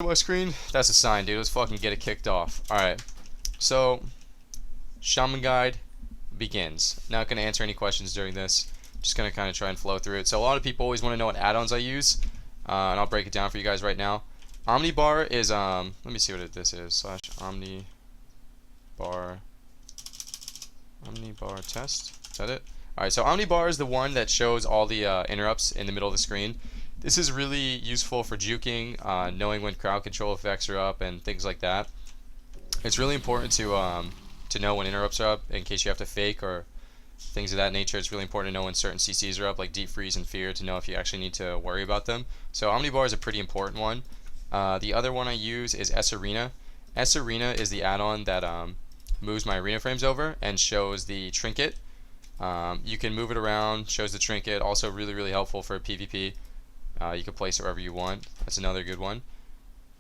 My screen? That's a sign, dude. Let's fucking get it kicked off. Alright. So, Shaman Guide begins. Not going to answer any questions during this. Just going to kind of try and flow through it. So, a lot of people always want to know what add-ons I use. And I'll break it down for you guys right now. Omnibar is, let me see what this is. /omnibar test. Is that it? Alright, so Omnibar is the one that shows all the interrupts in the middle of the screen. This is really useful for juking, knowing when crowd control effects are up and things like that. It's really important to know when interrupts are up in case you have to fake or things of that nature. It's really important to know when certain CCs are up, like Deep Freeze and Fear, to know if you actually need to worry about them. So Omnibar is a pretty important one. The other one I use is S-Arena. S-Arena is the add-on that moves my arena frames over and shows the trinket. You can move it around, shows the trinket, also really helpful for PvP. You can place it wherever you want. That's another good one.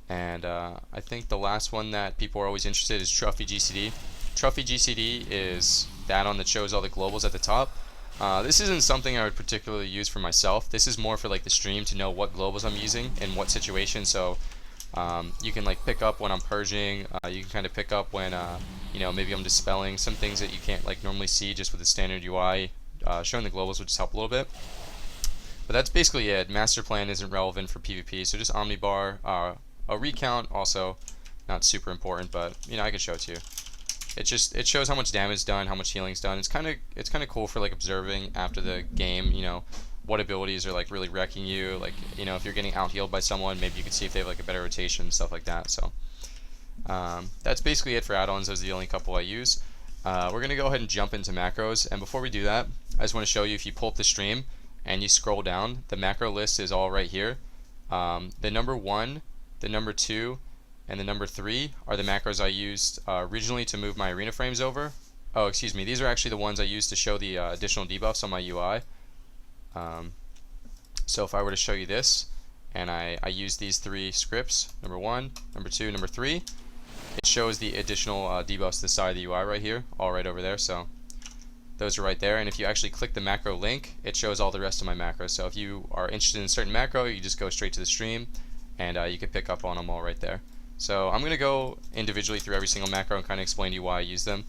And I think the last one that people are always interested in is Trophy GCD. Trophy GCD is the add-on that shows all the globals at the top. This isn't something I would particularly use for myself. This is more for like the stream to know what globals I'm using in what situation. So you can like pick up when I'm purging. You can kind of pick up when you know, maybe I'm dispelling some things that you can't like normally see just with the standard UI. Showing the globals would just help a little bit. But that's basically it. Master plan isn't relevant for PvP, so just Omnibar. A recount also not super important, but you know, I could show it to you. It shows how much damage is done, how much healing's done. It's kind of cool for like observing after the game. You know, what abilities are like really wrecking you. Like, you know, if you're getting out healed by someone, maybe you can see if they have like a better rotation and stuff like that. So that's basically it for add-ons. Those are the only couple I use. We're gonna go ahead and jump into macros, and before we do that, I just want to show you, if you pull up the stream and you scroll down, the macro list is all right here. The number 1, the number 2, and the number 3 are the macros I used originally to move my arena frames over. Oh, excuse me, these are actually the ones I used to show the additional debuffs on my UI. So if I were to show you this, and I use these 3 scripts, number 1, number 2, number 3, it shows the additional debuffs to the side of the UI right here, all right over there. So those are right there, and if you actually click the macro link, it shows all the rest of my macros. So if you are interested in a certain macro, you just go straight to the stream, and you can pick up on them all right there. So I'm going to go individually through every single macro and kind of explain to you why I use them.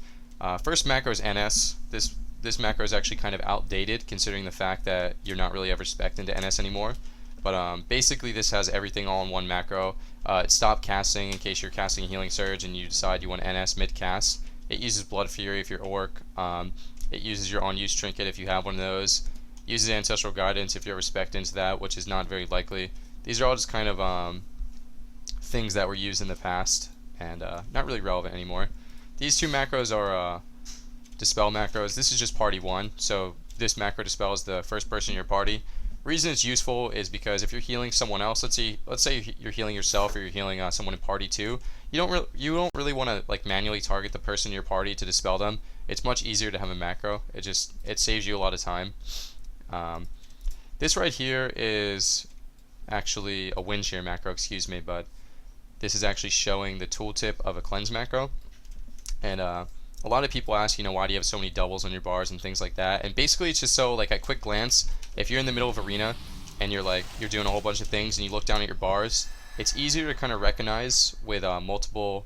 First macro is NS. This macro is actually kind of outdated, considering the fact that you're not really ever spec'd into NS anymore. But basically this has everything all in one macro. It stopped casting in case you're casting a healing surge and you decide you want NS mid-cast. It uses Blood Fury if you're Orc. It uses your on-use trinket if you have one of those. It uses Ancestral Guidance if you ever spec'd into that, which is not very likely. These are all just kind of things that were used in the past and not really relevant anymore. These 2 macros are Dispel macros. This is just party 1, so this macro dispels the first person in your party. Reason it's useful is because if you're healing someone else, let's say you're healing yourself or you're healing someone in party 2, you don't really want to like manually target the person in your party to dispel them. It's much easier to have a macro. It saves you a lot of time. This right here is actually a wind shear macro, excuse me, but this is actually showing the tooltip of a cleanse macro. And a lot of people ask, you know, why do you have so many doubles on your bars and things like that? And basically it's just so, like, at quick glance, if you're in the middle of arena and you're doing a whole bunch of things and you look down at your bars, it's easier to kind of recognize with multiple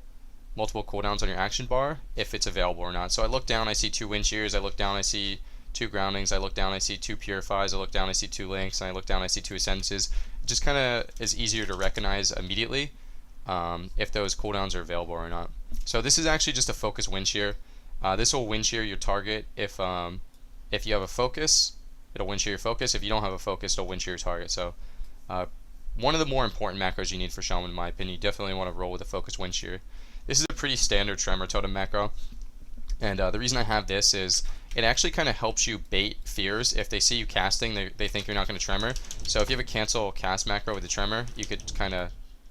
cooldowns on your action bar if it's available or not. So I look down, I see 2 wind shears, I look down, I see 2 groundings, I look down, I see 2 purifies, I look down, I see 2 links, and I look down, I see 2 ascendances. It just kind of is easier to recognize immediately if those cooldowns are available or not. So this is actually just a focus wind shear. This will wind shear your target if you have a focus, it'll wind shear your focus. If you don't have a focus, it'll wind shear your target. So one of the more important macros you need for Shaman, in my opinion. You definitely want to roll with a focus wind shear. This is a pretty standard tremor totem macro, and the reason I have this is it actually kind of helps you bait fears. If they see you casting, they think you're not going to tremor. So if you have a cancel cast macro with a tremor, you could kind of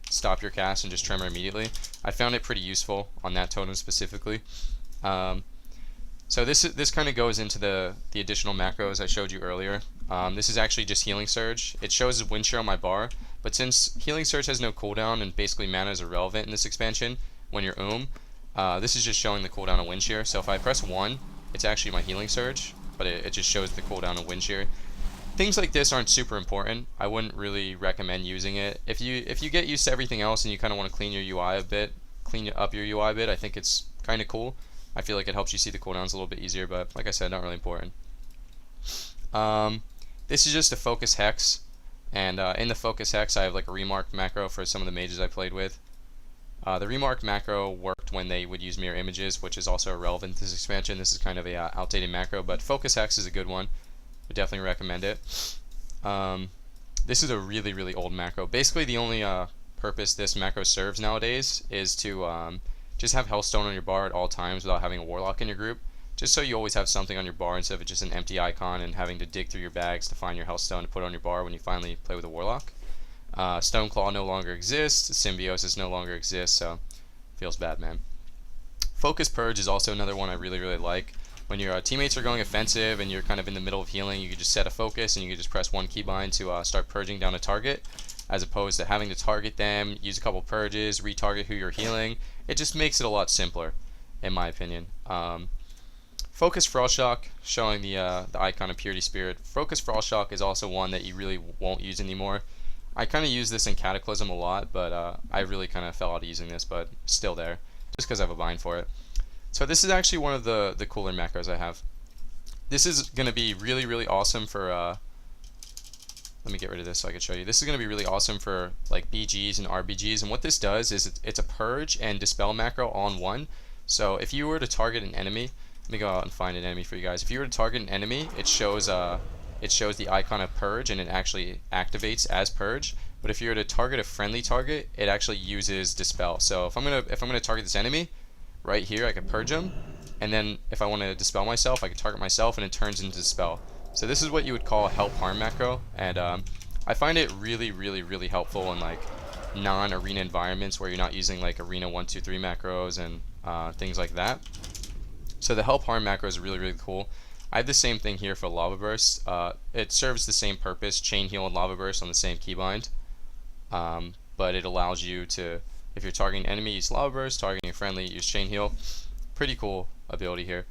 stop your cast and just tremor immediately. I found it pretty useful on that totem specifically. So this kind of goes into the additional macros I showed you earlier. This is actually just Healing Surge. It shows wind shear on my bar, but since Healing Surge has no cooldown and basically mana is irrelevant in this expansion when you're this is just showing the cooldown of wind shear. So if I press 1, it's actually my Healing Surge, but it just shows the cooldown of wind shear. things like this aren't super important. I wouldn't really recommend using it. If you get used to everything else and you kind of want to clean your UI a bit, clean up your UI a bit, I think it's kind of cool. I feel like it helps you see the cooldowns a little bit easier, but like I said, not really important. This is just a focus hex, and in the focus hex I have like a remark macro for some of the mages I played with. The remark macro worked when they would use mirror images, which is also irrelevant to this expansion. This is kind of a outdated macro, but focus hex is a good one. Would definitely recommend it. This is a really old macro. Basically the only purpose this macro serves nowadays is to just have Hellstone on your bar at all times without having a Warlock in your group. Just so you always have something on your bar instead of just an empty icon and having to dig through your bags to find your Hellstone to put on your bar when you finally play with a Warlock. Stoneclaw no longer exists, Symbiosis no longer exists, so feels bad, man. Focus Purge is also another one I really like. When your teammates are going offensive and you're kind of in the middle of healing, you can just set a focus and you can just press one keybind to start purging down a target, as opposed to having to target them, use a couple purges, retarget who you're healing. It just makes it a lot simpler, in my opinion. Focus Frost Shock, showing the icon of Purity Spirit. Focus Frost Shock is also one that you really won't use anymore. I kind of use this in Cataclysm a lot, but I really kind of fell out of using this, but still there, just because I have a bind for it. So this is actually one of the cooler macros I have. This is going to be really awesome for, let me get rid of this so I can show you. This is going to be really awesome for like BGs and RBGs, and what this does is it's a purge and dispel macro all in one. So if you were to target an enemy, let me go out and find an enemy for you guys. If you were to target an enemy, it shows the icon of purge and it actually activates as purge. But if you were to target a friendly target, it actually uses dispel. So if I'm gonna target this enemy, right here I can purge him, and then if I want to dispel myself, I can target myself and it turns into dispel. So this is what you would call a help harm macro, and I find it really helpful in like non-arena environments where you're not using like arena 1, 2, 3 macros and things like that. So the help harm macro is really cool. I have the same thing here for Lava Burst. It serves the same purpose, chain heal and Lava Burst on the same keybind, but it allows you to, if you're targeting an enemy, use Lava Burst, targeting a friendly, use chain heal. Pretty cool ability here.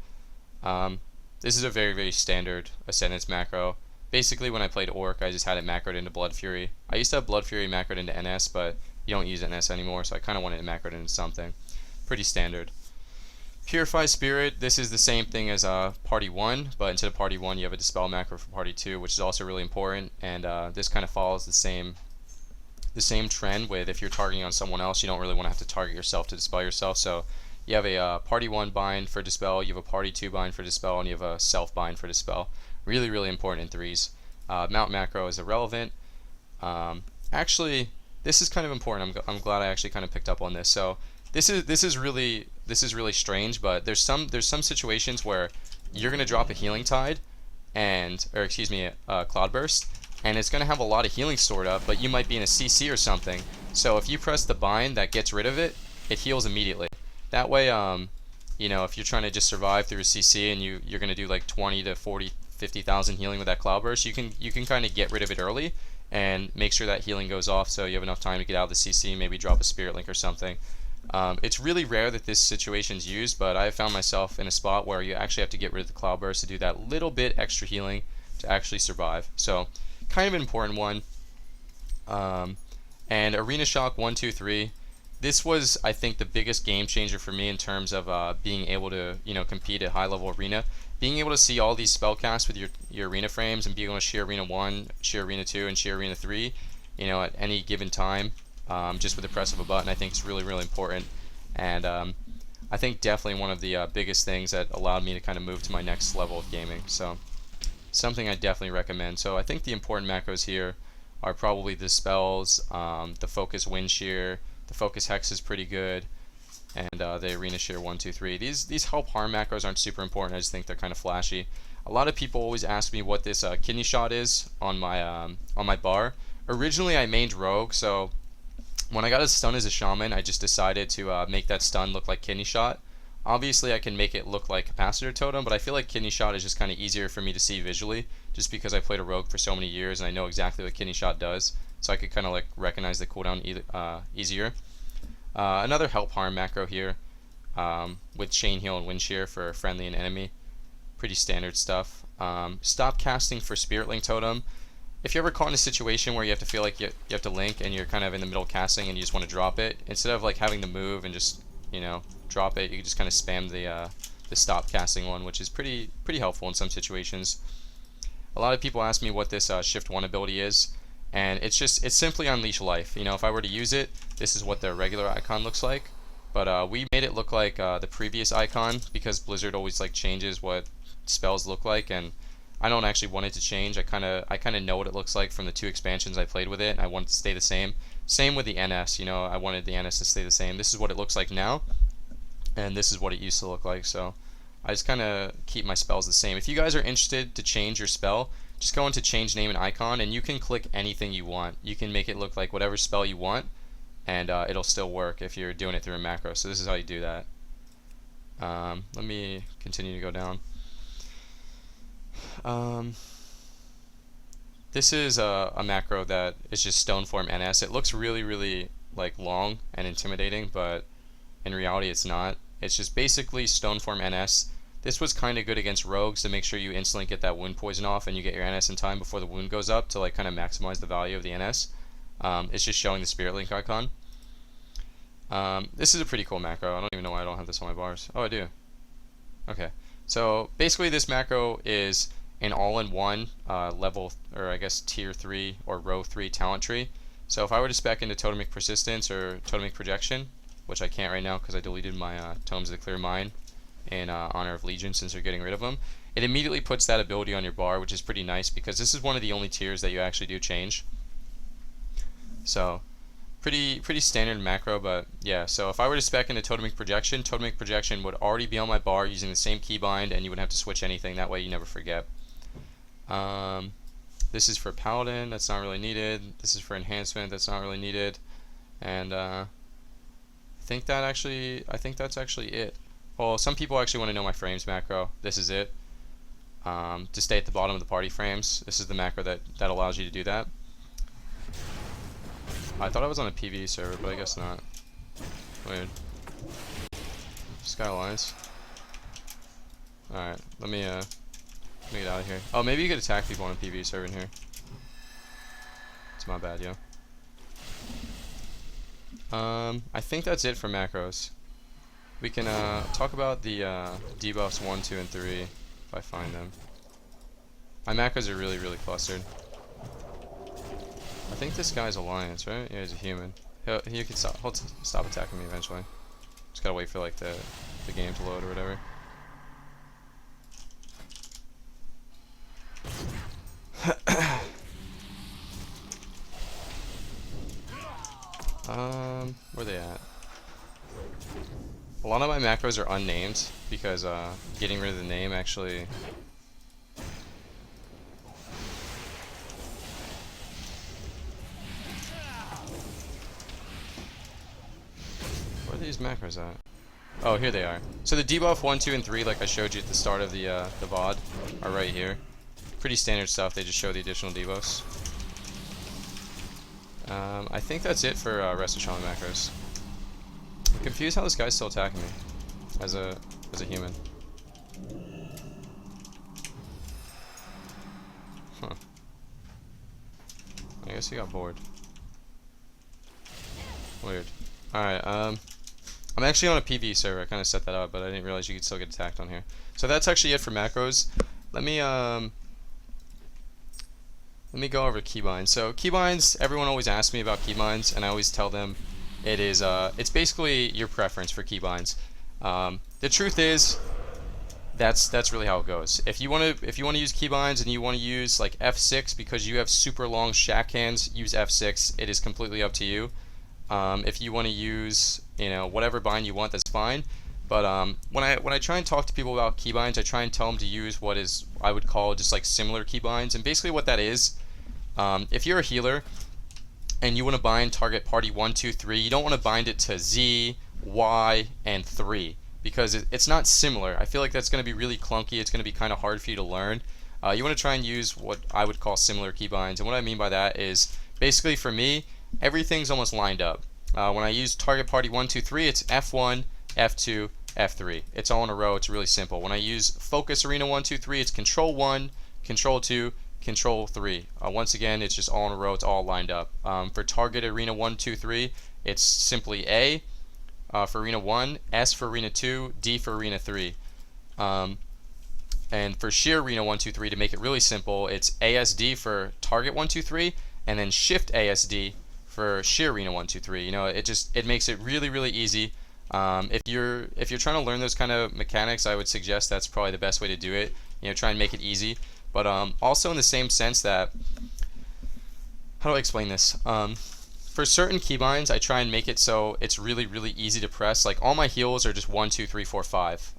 This is a very standard Ascendance macro. Basically when I played Orc, I just had it macroed into Blood Fury. I used to have Blood Fury macroed into NS, but you don't use NS anymore, so I kind of wanted it macroed into something. Pretty standard. Purify Spirit, this is the same thing as Party 1, but instead of Party 1 you have a Dispel macro for Party 2, which is also really important, and this kind of follows the same trend with if you're targeting on someone else, you don't really want to have to target yourself to dispel yourself. So you have a Party 1 bind for Dispel, you have a Party 2 bind for Dispel, and you have a self bind for Dispel. Really important in 3s. Mount macro is irrelevant. Actually, this is kind of important. I'm glad I actually kind of picked up on this. So this is really strange, but there's some situations where you're gonna drop a healing tide, a cloudburst, and it's gonna have a lot of healing stored up, but you might be in a CC or something. So if you press the bind that gets rid of it, it heals immediately. That way, you know, if you're trying to just survive through a CC and you're gonna do like 20 to 40, 50,000 healing with that cloudburst, you can kind of get rid of it early and make sure that healing goes off, so you have enough time to get out of the CC, maybe drop a Spirit Link or something. It's really rare that this situation's used, but I have found myself in a spot where you actually have to get rid of the cloud burst to do that little bit extra healing to actually survive. So kind of an important one. And Arena Shock 1, 2, 3. This was, I think, the biggest game changer for me in terms of being able to, you know, compete at high level arena. Being able to see all these spell casts with your arena frames and being able to shear Arena 1, shear Arena 2, and shear Arena 3, you know, at any given time. Just with the press of a button, I think it's really important, and I think definitely one of the biggest things that allowed me to kind of move to my next level of gaming. So something I definitely recommend. So I think the important macros here are probably the spells, the focus wind shear, the focus hex is pretty good, and the arena shear 1, 2, 3. These help harm macros aren't super important. I just think they're kind of flashy. A lot of people always ask me what this kidney shot is on my bar. Originally I mained rogue, so when I got a stun as a shaman, I just decided to make that stun look like kidney shot. Obviously I can make it look like capacitor totem, but I feel like kidney shot is just kind of easier for me to see visually, just because I played a rogue for so many years and I know exactly what kidney shot does, so I could kind of like recognize the cooldown easier. Another help harm macro here, with chain heal and wind shear for friendly and enemy. Pretty standard stuff. Stop casting for Spirit Link Totem. If you're ever caught in a situation where you have to feel like you have to link and you're kind of in the middle casting and you just want to drop it, instead of like having to move and just, you know, drop it, you can just kind of spam the stop casting one, which is pretty helpful in some situations. A lot of people ask me what this Shift 1 ability is, and it's simply Unleash Life. You know, if I were to use it, this is what the regular icon looks like, but we made it look like the previous icon because Blizzard always like changes what spells look like, and I don't actually want it to change. I kind of know what it looks like from the 2 expansions I played with it, and I want it to stay the same. Same with the NS, you know, I wanted the NS to stay the same. This is what it looks like now, and this is what it used to look like, so I just kind of keep my spells the same. If you guys are interested to change your spell, just go into change name and icon, and you can click anything you want. You can make it look like whatever spell you want, and it'll still work if you're doing it through a macro. So this is how you do that. Let me continue to go down. This is a macro that is just Stoneform NS. It looks really like long and intimidating, but in reality it's not. It's just basically Stoneform NS. This was kind of good against rogues to make sure you instantly get that wound poison off and you get your NS in time before the wound goes up to like kind of maximize the value of the NS. It's just showing the Spirit Link icon. This is a pretty cool macro. I don't even know why I don't have this on my bars. Oh, I do. Okay. So basically this macro is an all-in-one level, or I guess tier 3 or row 3 talent tree. So if I were to spec into Totemic Persistence or Totemic Projection, which I can't right now because I deleted my Tomes of the Clear Mind in honor of Legion since they're getting rid of them, it immediately puts that ability on your bar, which is pretty nice because this is one of the only tiers that you actually do change. So pretty standard macro, but yeah. So if I were to spec into Totemic Projection would already be on my bar using the same keybind, and you wouldn't have to switch anything. That way you never forget. This is for Paladin. That's not really needed. This is for Enhancement. That's not really needed. And I think that's actually it. Well, some people actually want to know my frames macro. This is it. To stay at the bottom of the party frames. This is the macro that allows you to do that. I thought I was on a PvE server, but I guess not. Weird. Skylines. Alright, let me get out of here. Oh, maybe you could attack people on a PvE server in here. It's my bad, yo. I think that's it for macros. We can talk about the debuffs 1, 2, and 3 if I find them. My macros are really clustered. I think this guy's Alliance, right? Yeah, he's a human. He'll stop attacking me eventually. Just gotta wait for like the game to load or whatever. Where are they at? A lot of my macros are unnamed because getting rid of the name actually. Where are these macros at? Oh, here they are. So the debuff 1, 2, and 3, like I showed you at the start of the VOD, are right here. Pretty standard stuff. They just show the additional debuffs. I think that's it for Resto Shaman macros. I'm confused how this guy's still attacking me as a human. Huh. I guess he got bored. Weird. Alright, I'm actually on a PvE server. I kind of set that up, but I didn't realize you could still get attacked on here. So that's actually it for macros. Let me go over keybinds. So keybinds, everyone always asks me about keybinds, and I always tell them it is it's basically your preference for keybinds. The truth is, that's really how it goes. If you want to use keybinds and you want to use like F6 because you have super long shack hands, use F6. It is completely up to you. If you want to use, you know, whatever bind you want, that's fine. But when I try and talk to people about keybinds, I try and tell them to use what is I would call just like similar keybinds. And basically what that is, if you're a healer and you want to bind target party 1, 2, 3, you don't want to bind it to Z, Y, and 3 because it's not similar. I feel like that's going to be really clunky. It's going to be kind of hard for you to learn. You want to try and use what I would call similar keybinds. And what I mean by that is basically for me, everything's almost lined up. When I use target party 1, 2, 3, it's F1, F2, F3. It's all in a row. It's really simple. When I use focus arena 1, 2, 3, it's control 1, control 2, control 3. Once again, it's just all in a row. It's all lined up. For target arena 1, 2, 3, it's simply A for arena 1, S for arena 2, D for arena 3. And for shear arena 1, 2, 3, to make it really simple, it's ASD for target 1, 2, 3, and then shift ASD for shear arena 1, 2, 3. You know, it makes it really, really easy. If you're trying to learn those kind of mechanics, I would suggest that's probably the best way to do it. You know, try and make it easy. But also in the same sense that, how do I explain this? For certain keybinds, I try and make it so it's really, really easy to press. Like all my heals are just 1, 2, 3, 4, 5.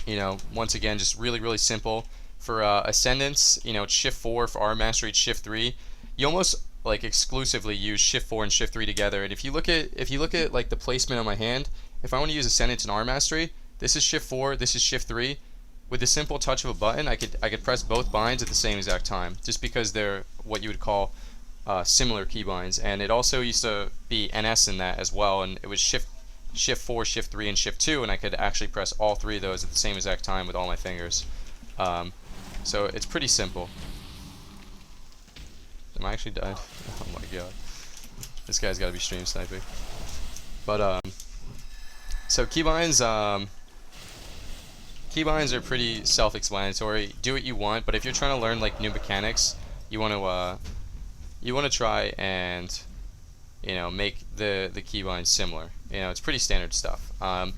You know, once again, just really, really simple. For Ascendance, you know, it's Shift 4. For Arm Mastery, it's Shift 3. You almost like exclusively use Shift 4 and Shift 3 together. And if you look at like the placement on my hand, if I want to use Ascendance and Arm Mastery, this is Shift 4, this is Shift 3. With a simple touch of a button, I could press both binds at the same exact time, just because they're what you would call similar keybinds. And it also used to be NS in that as well, and it was Shift 4, Shift 3, and Shift 2, and I could actually press all three of those at the same exact time with all my fingers. So it's pretty simple. Am I actually died? Oh my god. This guy's got to be stream sniping. But so keybinds are pretty self-explanatory. Do what you want, but if you're trying to learn like new mechanics, you want to try and, you know, make the keybinds similar. You know, it's pretty standard stuff. We're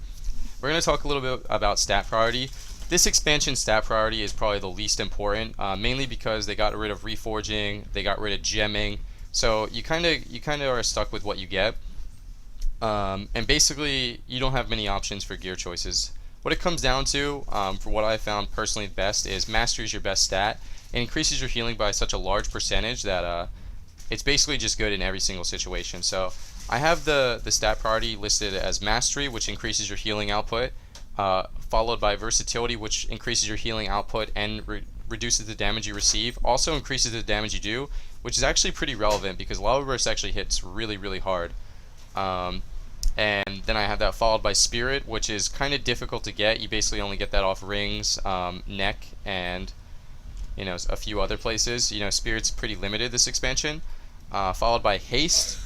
going to talk a little bit about stat priority. This expansion stat priority is probably the least important, mainly because they got rid of reforging, they got rid of gemming, so you kind of are stuck with what you get, and basically you don't have many options for gear choices. What it comes down to, for what I found personally best, is Mastery is your best stat. It increases your healing by such a large percentage that it's basically just good in every single situation. So I have the stat priority listed as Mastery, which increases your healing output, followed by Versatility, which increases your healing output and reduces the damage you receive. Also increases the damage you do, which is actually pretty relevant because Lava Burst actually hits really, really hard. And then I have that followed by Spirit, which is kind of difficult to get. You basically only get that off rings, neck, and, you know, a few other places. You know, Spirit's pretty limited this expansion. Followed by Haste,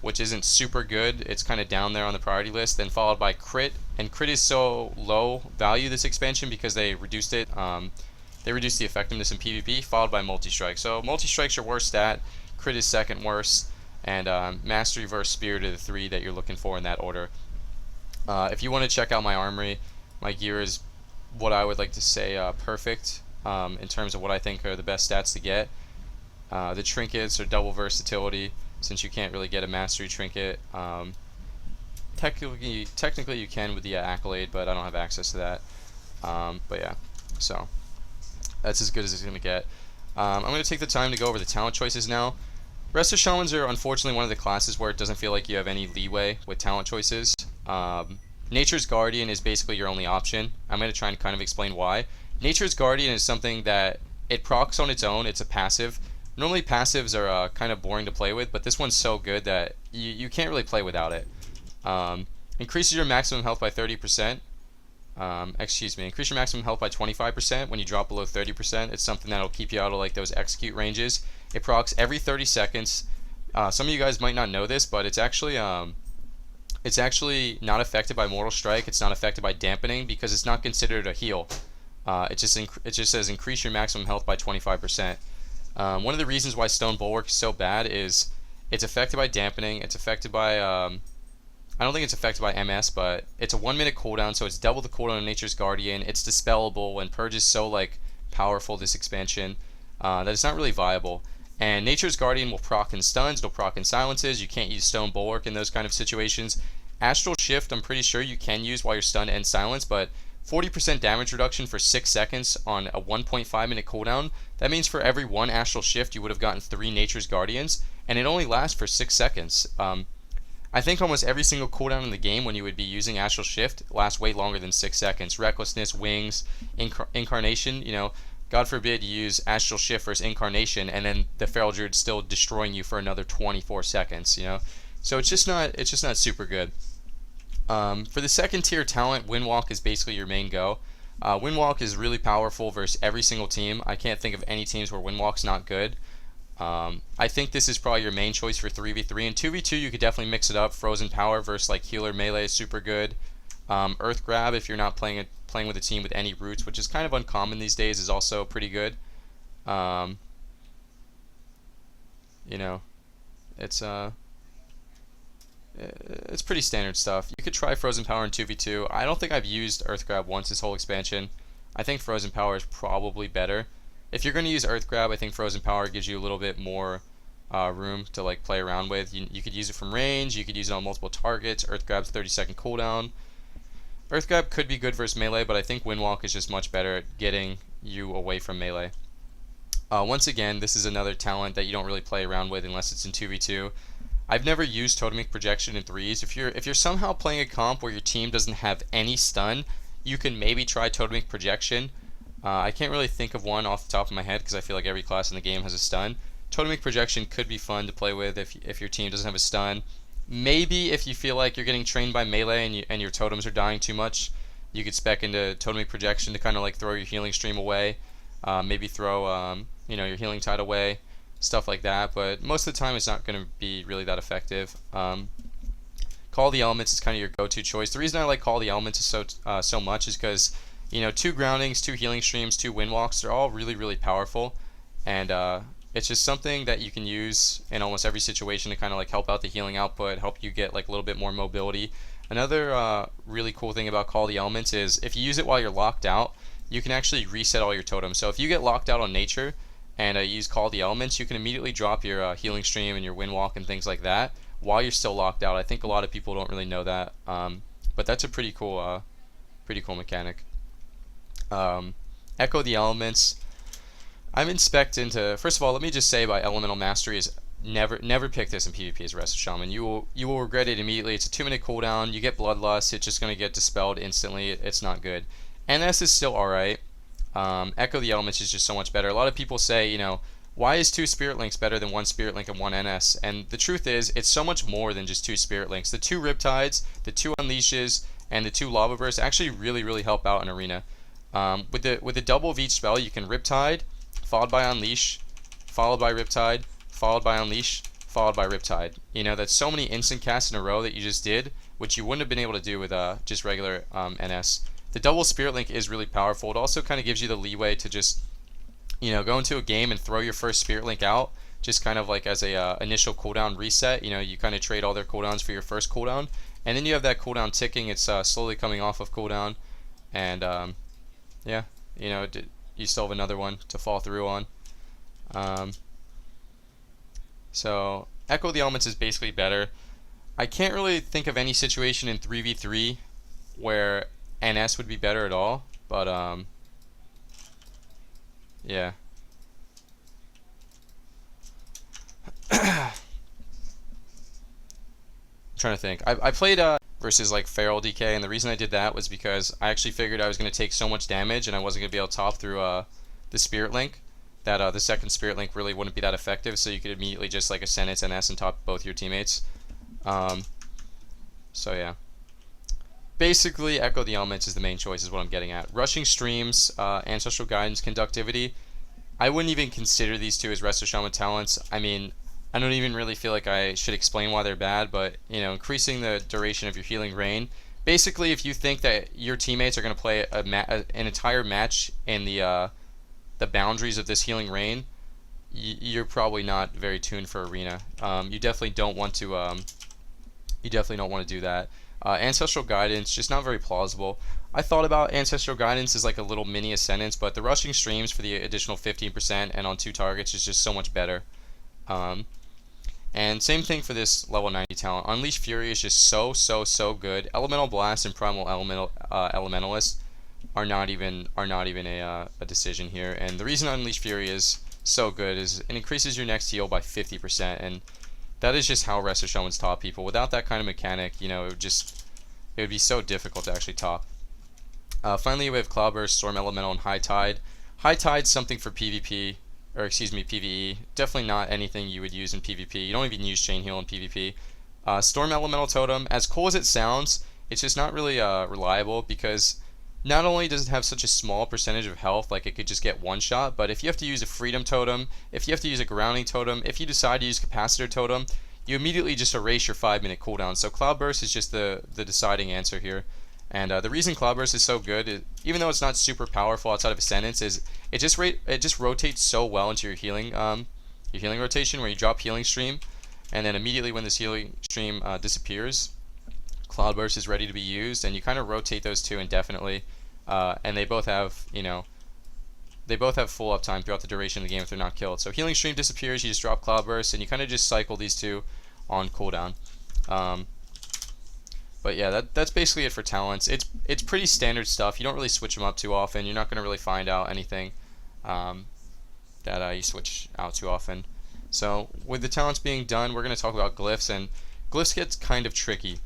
which isn't super good. It's kind of down there on the priority list. Then followed by Crit, and Crit is so low value this expansion because they reduced it. They reduced the effectiveness in PvP. Followed by Multi-Strike. So Multi-Strike's your worst stat. Crit is second worst. And Mastery versus Spirit are the three that you're looking for in that order. If you want to check out my armory, my gear is what I would like to say perfect in terms of what I think are the best stats to get. The trinkets are double versatility, since you can't really get a Mastery trinket. Technically you can with the Accolade, but I don't have access to that. But yeah, so that's as good as it's going to get. I'm going to take the time to go over the talent choices now. Resto Shamans are unfortunately one of the classes where it doesn't feel like you have any leeway with talent choices. Nature's Guardian is basically your only option. I'm going to try and kind of explain why. Nature's Guardian is something that it procs on its own. It's a passive. Normally passives are kind of boring to play with, but this one's so good that you can't really play without it. Increases your maximum health by 30%. Increase your maximum health by 25% when you drop below 30%. It's something that'll keep you out of like those execute ranges. It procs every 30 seconds. Some of you guys might not know this, but it's actually not affected by Mortal Strike. It's not affected by dampening because it's not considered a heal. It just says increase your maximum health by 25%. One of the reasons why Stone Bulwark is so bad is it's affected by dampening. It's affected by I don't think it's affected by MS, but it's a 1 minute cooldown, so it's double the cooldown of Nature's Guardian. It's dispellable, and Purge is so like powerful this expansion that it's not really viable. And Nature's Guardian will proc in stuns, it'll proc in silences. You can't use Stone Bulwark in those kind of situations. Astral Shift, I'm pretty sure you can use while you're stunned and silenced, but 40% damage reduction for 6 seconds on a 1.5 minute cooldown. That means for every 1 Astral Shift, you would have gotten 3 Nature's Guardians, and it only lasts for 6 seconds. I think almost every single cooldown in the game when you would be using Astral Shift lasts way longer than 6 seconds. Recklessness, Wings, Incarnation, you know, God forbid you use Astral Shift versus Incarnation, and then the Feral Druid's still destroying you for another 24 seconds, you know? So it's just not super good. For the second tier talent, Windwalk is basically your main go. Windwalk is really powerful versus every single team. I can't think of any teams where Windwalk's not good. I think this is probably your main choice for 3v3. And 2v2, you could definitely mix it up. Frozen Power versus like Healer Melee is super good. Earth Grab, if you're not playing with a team with any roots, which is kind of uncommon these days, is also pretty good. You know, it's pretty standard stuff. You could try Frozen Power in 2v2. I don't think I've used Earth Grab once this whole expansion. I think Frozen Power is probably better. If you're going to use Earth Grab, I think Frozen Power gives you a little bit more room to like play around with. You could use it from range. You could use it on multiple targets. Earth Grab's 30-second cooldown. Earth Grab could be good versus melee, but I think Windwalk is just much better at getting you away from melee. Once again, this is another talent that you don't really play around with unless it's in 2v2. I've never used Totemic Projection in 3s. If you're somehow playing a comp where your team doesn't have any stun, you can maybe try Totemic Projection. I can't really think of one off the top of my head because I feel like every class in the game has a stun. Totemic Projection could be fun to play with if your team doesn't have a stun. Maybe if you feel like you're getting trained by melee and your totems are dying too much, you could spec into Totemic Projection to kind of like throw your healing stream away. Maybe throw your healing tide away. Stuff like that, but most of the time it's not going to be really that effective. Call the Elements is kind of your go-to choice. The reason I like Call the Elements so much is because 2 groundings, 2 healing streams, 2 windwalks, they're all really, really powerful, and it's just something that you can use in almost every situation to kind of like help out the healing output, help you get like a little bit more mobility. Another really cool thing about Call the Elements is if you use it while you're locked out, you can actually reset all your totems. So if you get locked out on nature and use Call the Elements, you can immediately drop your healing stream and your windwalk and things like that while you're still locked out. I think a lot of people don't really know that, but that's a pretty cool mechanic. Echo the Elements. I'm inspect into. First of all, let me just say by Elemental Mastery is never pick this in PvP as Resto Shaman. You will regret it immediately. It's a 2-minute cooldown. You get Bloodlust. It's just going to get dispelled instantly. It's not good. NS is still alright. Echo the Elements is just so much better. A lot of people say, why is 2 Spirit Links better than 1 Spirit Link and 1 NS? And the truth is, it's so much more than just 2 Spirit Links. The 2 Riptides, the 2 Unleashes, and the 2 Lava Bursts actually really, really help out in Arena. With the double of each spell, you can Riptide, followed by Unleash, followed by Riptide, followed by Unleash, followed by Riptide. That's so many instant casts in a row that you just did, which you wouldn't have been able to do with just regular NS. The double Spirit Link is really powerful. It also kind of gives you the leeway to just, go into a game and throw your first Spirit Link out, just kind of like as a initial cooldown reset. You kind of trade all their cooldowns for your first cooldown, and then you have that cooldown ticking. It's slowly coming off of cooldown, and yeah, you still have another one to fall through on. So Echo the Elements is basically better. I can't really think of any situation in 3v3 where NS would be better at all, but yeah. Trying to think. I played versus like Feral DK, and the reason I did that was because I actually figured I was going to take so much damage and I wasn't going to be able to top through the Spirit Link, that the second Spirit Link really wouldn't be that effective, so you could immediately just like ascend its NS and top both your teammates. So yeah. Basically, Echo the Elements is the main choice, is what I'm getting at. Rushing Streams, Ancestral Guidance, Conductivity. I wouldn't even consider these 2 as Resto Shaman talents. I mean, I don't even really feel like I should explain why they're bad, but, increasing the duration of your healing rain. Basically, if you think that your teammates are going to play an entire match in the boundaries of this healing rain, you're probably not very tuned for Arena. You definitely don't want to. Do that. Ancestral Guidance, just not very plausible. I thought about Ancestral Guidance as like a little mini Ascendance, but the Rushing Streams for the additional 15% and on 2 targets is just so much better. And same thing for this level 90 talent. Unleash Fury is just so good. Elemental Blast and Primal Elementalist are not even a decision here. And the reason Unleash Fury is so good is it increases your next heal by 50%, and that is just how Resto Shaman's taught people. Without that kind of mechanic, it would be so difficult to actually top. Finally, we have Cloudburst, Storm Elemental, and High Tide. High Tide's something for PvP, or excuse me, PvE. Definitely not anything you would use in PvP. You don't even use Chain Heal in PvP. Storm Elemental Totem, as cool as it sounds, it's just not really reliable, because not only does it have such a small percentage of health, like it could just get one shot, but if you have to use a freedom totem, if you have to use a grounding totem, if you decide to use capacitor totem, you immediately just erase your 5-minute cooldown. So Cloudburst is just the deciding answer here. And the reason Cloudburst is so good, is, even though it's not super powerful outside of Ascendance, is it just rotates so well into your healing rotation, where you drop Healing Stream, and then immediately when this Healing Stream disappears, Cloudburst is ready to be used, and you kind of rotate those two indefinitely, and they both have full uptime throughout the duration of the game if they're not killed. So Healing Stream disappears, you just drop Cloudburst, and you kind of just cycle these two on cooldown. But yeah, that's basically it for talents. It's pretty standard stuff. You don't really switch them up too often. You're not going to really find out anything that you switch out too often. So with the talents being done, we're going to talk about glyphs, and glyphs gets kind of tricky.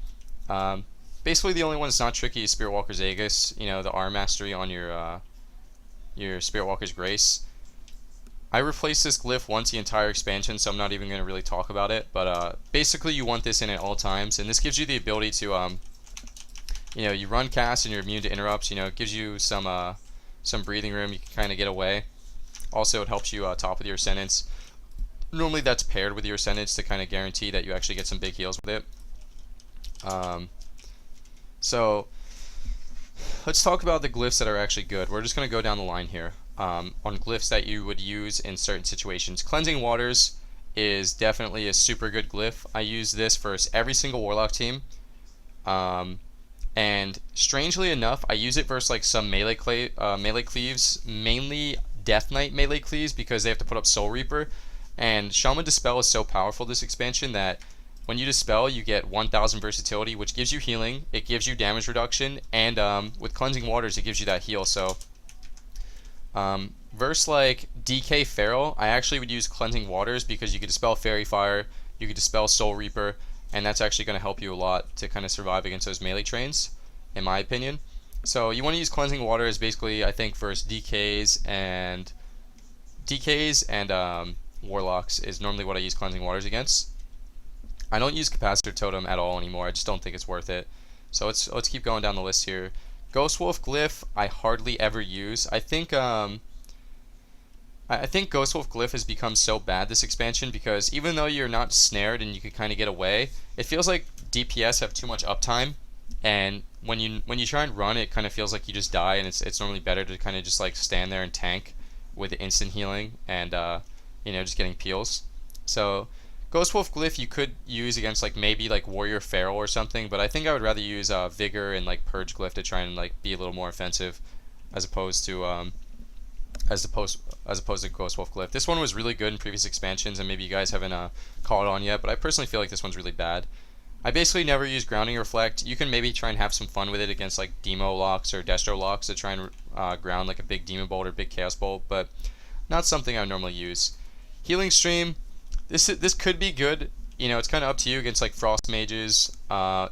Basically, the only one that's not tricky is Spirit Walker's Aegis. You know, the R mastery on your Spirit Walker's Grace. I replaced this glyph once the entire expansion, so I'm not even going to really talk about it. But basically, you want this in at all times, and this gives you the ability to, you run cast and you're immune to interrupts. You know, it gives you some breathing room. You can kind of get away. Also, it helps you top with your Ascendance. Normally, that's paired with your Ascendance to kind of guarantee that you actually get some big heals with it. So let's talk about the glyphs that are actually good. We're just going to go down the line here. On glyphs that you would use in certain situations. Cleansing Waters is definitely a super good glyph. I use this for every single Warlock team. And strangely enough, I use it versus like some melee cleaves, mainly Death Knight melee cleaves, because they have to put up Soul Reaper. And Shaman Dispel is so powerful this expansion that when you Dispel, you get 1000 versatility, which gives you healing, it gives you damage reduction, and with Cleansing Waters, it gives you that heal. So versus like DK Feral, I actually would use Cleansing Waters, because you could Dispel Fairy Fire, you could Dispel Soul Reaper, and that's actually going to help you a lot to kind of survive against those melee trains, in my opinion. So you want to use Cleansing Waters basically, I think, versus DKs and Warlocks is normally what I use Cleansing Waters against. I don't use Capacitor Totem at all anymore. I just don't think it's worth it. So let's keep going down the list here. Ghost Wolf Glyph I hardly ever use. I think Ghost Wolf Glyph has become so bad this expansion, because even though you're not snared and you can kind of get away, it feels like DPS have too much uptime, and when you try and run, it kind of feels like you just die, and it's normally better to kind of just like stand there and tank with instant healing and just getting peels. So Ghost Wolf Glyph you could use against like maybe like Warrior Feral or something, but I think I would rather use Vigor and like Purge Glyph to try and like be a little more offensive, as opposed to Ghost Wolf Glyph. This one was really good in previous expansions, and maybe you guys haven't caught on yet, but I personally feel like this one's really bad. I basically never use Grounding Reflect. You can maybe try and have some fun with it against like Demo locks or Destro locks to try and ground like a big Demon Bolt or big Chaos Bolt, but not something I would normally use. Healing Stream. This could be good. You know, it's kind of up to you against like Frost Mages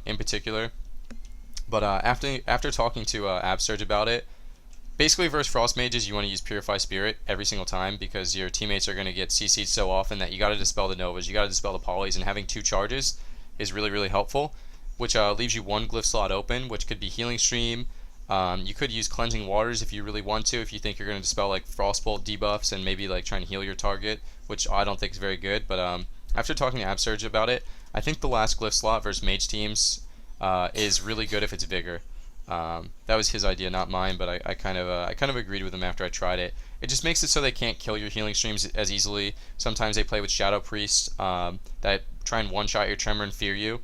in particular. But after talking to Absurge about it, basically versus Frost Mages, you want to use Purify Spirit every single time, because your teammates are going to get CC'd so often that you got to dispel the Novas, you got to dispel the Polys, and having 2 charges is really, really helpful, which leaves you 1 glyph slot open, which could be Healing Stream. You could use Cleansing Waters if you really want to, if you think you're going to dispel like Frostbolt debuffs and maybe like trying to heal your target, which I don't think is very good. But after talking to Absurge about it, I think the last glyph slot versus mage teams is really good if it's Vigor. That was his idea, not mine, but I kind of agreed with him after I tried it. It just makes it so they can't kill your healing streams as easily. Sometimes they play with Shadow Priest that try and one-shot your Tremor and fear you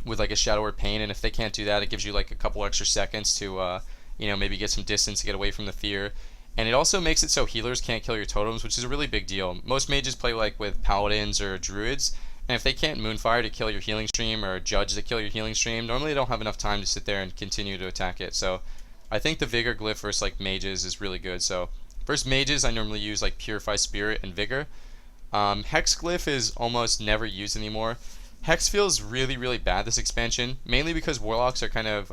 with like a Shadow or Pain, and if they can't do that, it gives you like a couple extra seconds to maybe get some distance to get away from the fear. And it also makes it so healers can't kill your totems, which is a really big deal. Most mages play like with Paladins or Druids, and if they can't Moonfire to kill your healing stream or Judge to kill your healing stream, normally they don't have enough time to sit there and continue to attack it. So I think the Vigor glyph versus like mages is really good. So versus mages, I normally use like Purify Spirit and Vigor. Hex glyph is almost never used anymore. Hex feels really, really bad this expansion, mainly because Warlocks are kind of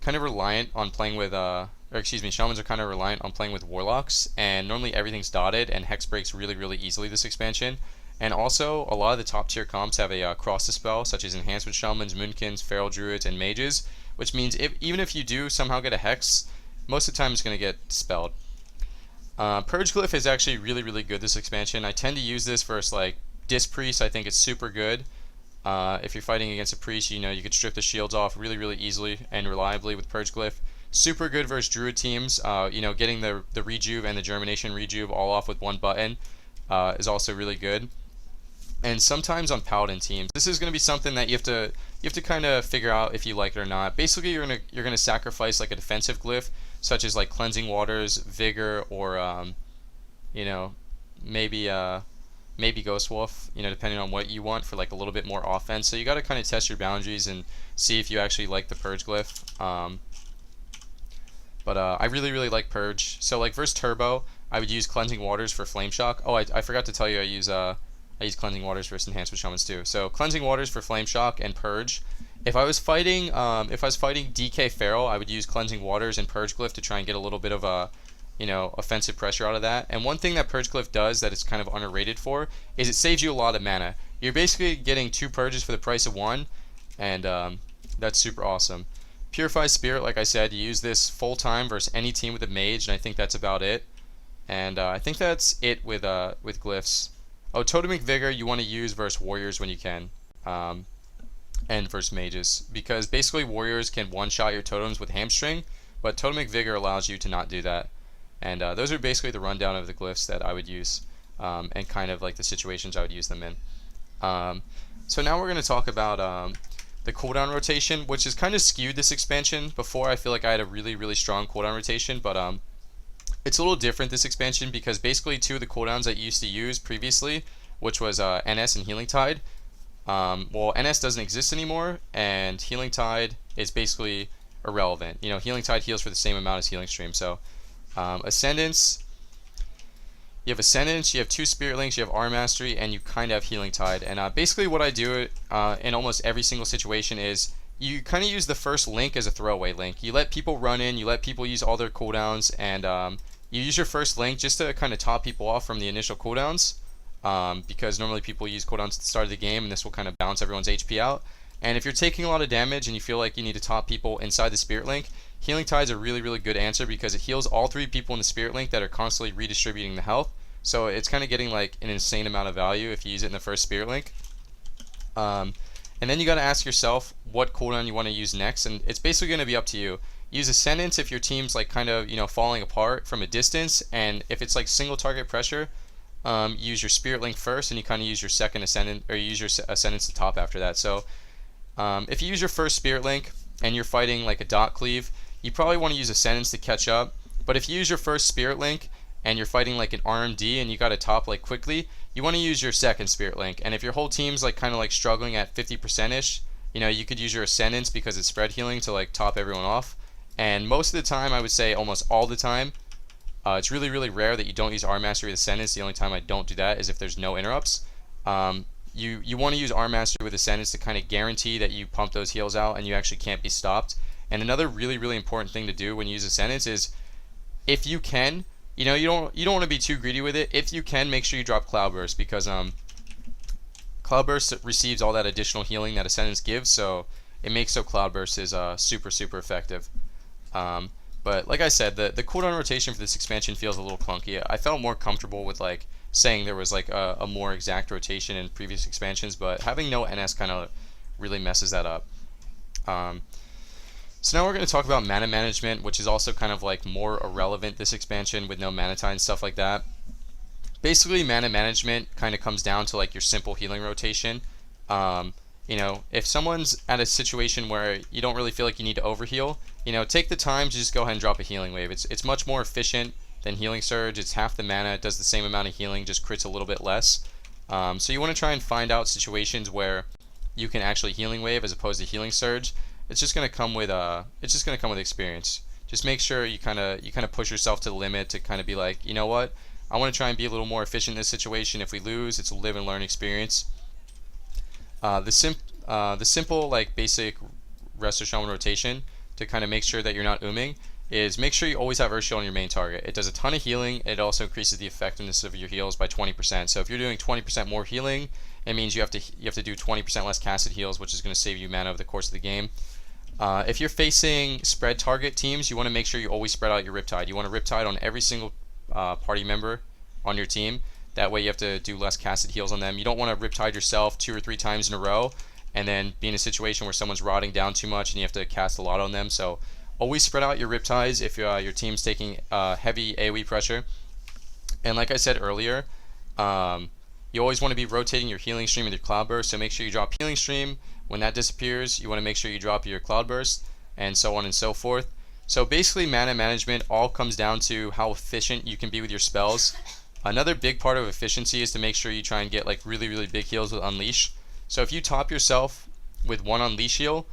reliant on playing with Shamans are kind of reliant on playing with Warlocks, and normally everything's dotted, and Hex breaks really, really easily this expansion. And also, a lot of the top tier comps have a cross dispel, such as Enhancement Shamans, Moonkins, Feral Druids, and Mages, which means even if you do somehow get a Hex, most of the time it's going to get dispelled. Purge Glyph is actually really good this expansion. I tend to use this versus like Disc Priest. I think it's super good. If you're fighting against a priest, you could strip the shields off really easily and reliably with Purge Glyph. Super good versus Druid teams. Getting the Rejuve and the Germination Rejuve all off with one button is also really good. And sometimes on Paladin teams, this is going to be something that you have to kind of figure out if you like it or not. Basically, you're gonna sacrifice like a defensive glyph, such as like Cleansing Waters, Vigor, or maybe Ghost Wolf, depending on what you want for like a little bit more offense. So you got to kind of test your boundaries and see if you actually like the Purge glyph. But I really like Purge. So like versus Turbo, I would use Cleansing Waters for Flame Shock. Oh, I forgot to tell you, I use Cleansing Waters versus Enhancement Shamans too. So Cleansing Waters for Flame Shock and Purge. If I was fighting DK Feral, I would use Cleansing Waters and Purge Glyph to try and get a little bit of a offensive pressure out of that. And one thing that Purge Glyph does that it's kind of underrated for is it saves you a lot of mana. You're basically getting 2 purges for the price of 1, and that's super awesome. Purify Spirit, like I said, you use this full time versus any team with a mage, and I think that's about it. And I think that's it with glyphs. Oh, Totemic Vigor you want to use versus warriors when you can, and versus mages, because basically warriors can one-shot your totems with Hamstring, but Totemic Vigor allows you to not do that. And those are basically the rundown of the glyphs that I would use, and kind of like the situations I would use them in. So now we're going to talk about the cooldown rotation, which is kind of skewed this expansion. Before, I feel like I had a really strong cooldown rotation, but it's a little different this expansion because basically 2 of the cooldowns that you used to use previously, which was NS and Healing Tide, well, NS doesn't exist anymore, and Healing Tide is basically irrelevant. Healing Tide heals for the same amount as Healing Stream. So Ascendance, you have Ascendance, you have 2 Spirit Links, you have Arm Mastery, and you kind of have Healing Tide. And basically what I do in almost every single situation is you kind of use the first link as a throwaway link. You let people run in, you let people use all their cooldowns, and you use your first link just to kind of top people off from the initial cooldowns, because normally people use cooldowns at the start of the game, and this will kind of bounce everyone's HP out. And if you're taking a lot of damage and you feel like you need to top people inside the Spirit Link, Healing Tide is a really good answer because it heals all 3 people in the Spirit Link that are constantly redistributing the health. So it's kind of getting like an insane amount of value if you use it in the first Spirit Link. And then you got to ask yourself what cooldown you want to use next, and it's basically going to be up to you. Use Ascendance if your team's like kind of falling apart from a distance, and if it's like single target pressure, use your Spirit Link first, and you kind of use your second Ascendant, or use your Ascendance to top after that. So if you use your first Spirit Link and you're fighting like a dot cleave, you probably want to use Ascendance to catch up. But if you use your first Spirit Link and you're fighting like an RMD and you got to top like quickly, you want to use your second Spirit Link. And if your whole team's like kind of like struggling at 50%ish, you could use your Ascendance because it's spread healing to like top everyone off. And most of the time, I would say almost all the time, it's really rare that you don't use Arm Mastery with Ascendance. The only time I don't do that is if there's no interrupts. You want to use Arm Mastery with Ascendance to kind of guarantee that you pump those heals out and you actually can't be stopped. And another really important thing to do when you use Ascendance is, if you can, you don't want to be too greedy with it. If you can, make sure you drop Cloudburst, because Cloudburst receives all that additional healing that Ascendance gives, so it makes so Cloudburst is super effective. But like I said, the cooldown rotation for this expansion feels a little clunky. I felt more comfortable with like saying there was like a more exact rotation in previous expansions, but having no NS kind of really messes that up. So now we're going to talk about mana management, which is also kind of like more irrelevant this expansion with no mana tide and stuff like that. Basically, mana management kind of comes down to like your simple healing rotation. If someone's at a situation where you don't really feel like you need to overheal, take the time to just go ahead and drop a healing wave. It's much more efficient than Healing Surge. It's half the mana. It does the same amount of healing, just crits a little bit less. So you want to try and find out situations where you can actually Healing Wave as opposed to Healing Surge. It's just going to come with experience. Just make sure you kind of push yourself to the limit to kind of be like, you know what? I want to try and be a little more efficient in this situation. If we lose, it's a live and learn experience. The simple like basic Resto Shaman rotation to kind of make sure that you're not ooming is make sure you always have Earth Shield on your main target. It does a ton of healing. It also increases the effectiveness of your heals by 20%. So if you're doing 20% more healing, it means you have to do 20% less casted heals, which is going to save you mana over the course of the game. If you're facing spread target teams, you want to make sure you always spread out your Riptide. You want to Riptide on every single party member on your team. That way you have to do less casted heals on them. You don't want to Riptide yourself 2 or 3 times in a row and then be in a situation where someone's rotting down too much and you have to cast a lot on them. So always spread out your Riptides if your team's taking heavy AoE pressure. And like I said earlier, you always want to be rotating your healing stream with your Cloudburst, so make sure you drop healing stream. When that disappears, you want to make sure you drop your Cloudburst, and so on and so forth. So basically, mana management all comes down to how efficient you can be with your spells. Another big part of efficiency is to make sure you try and get like really big heals with Unleash. So if you top yourself with 1 Unleash heal,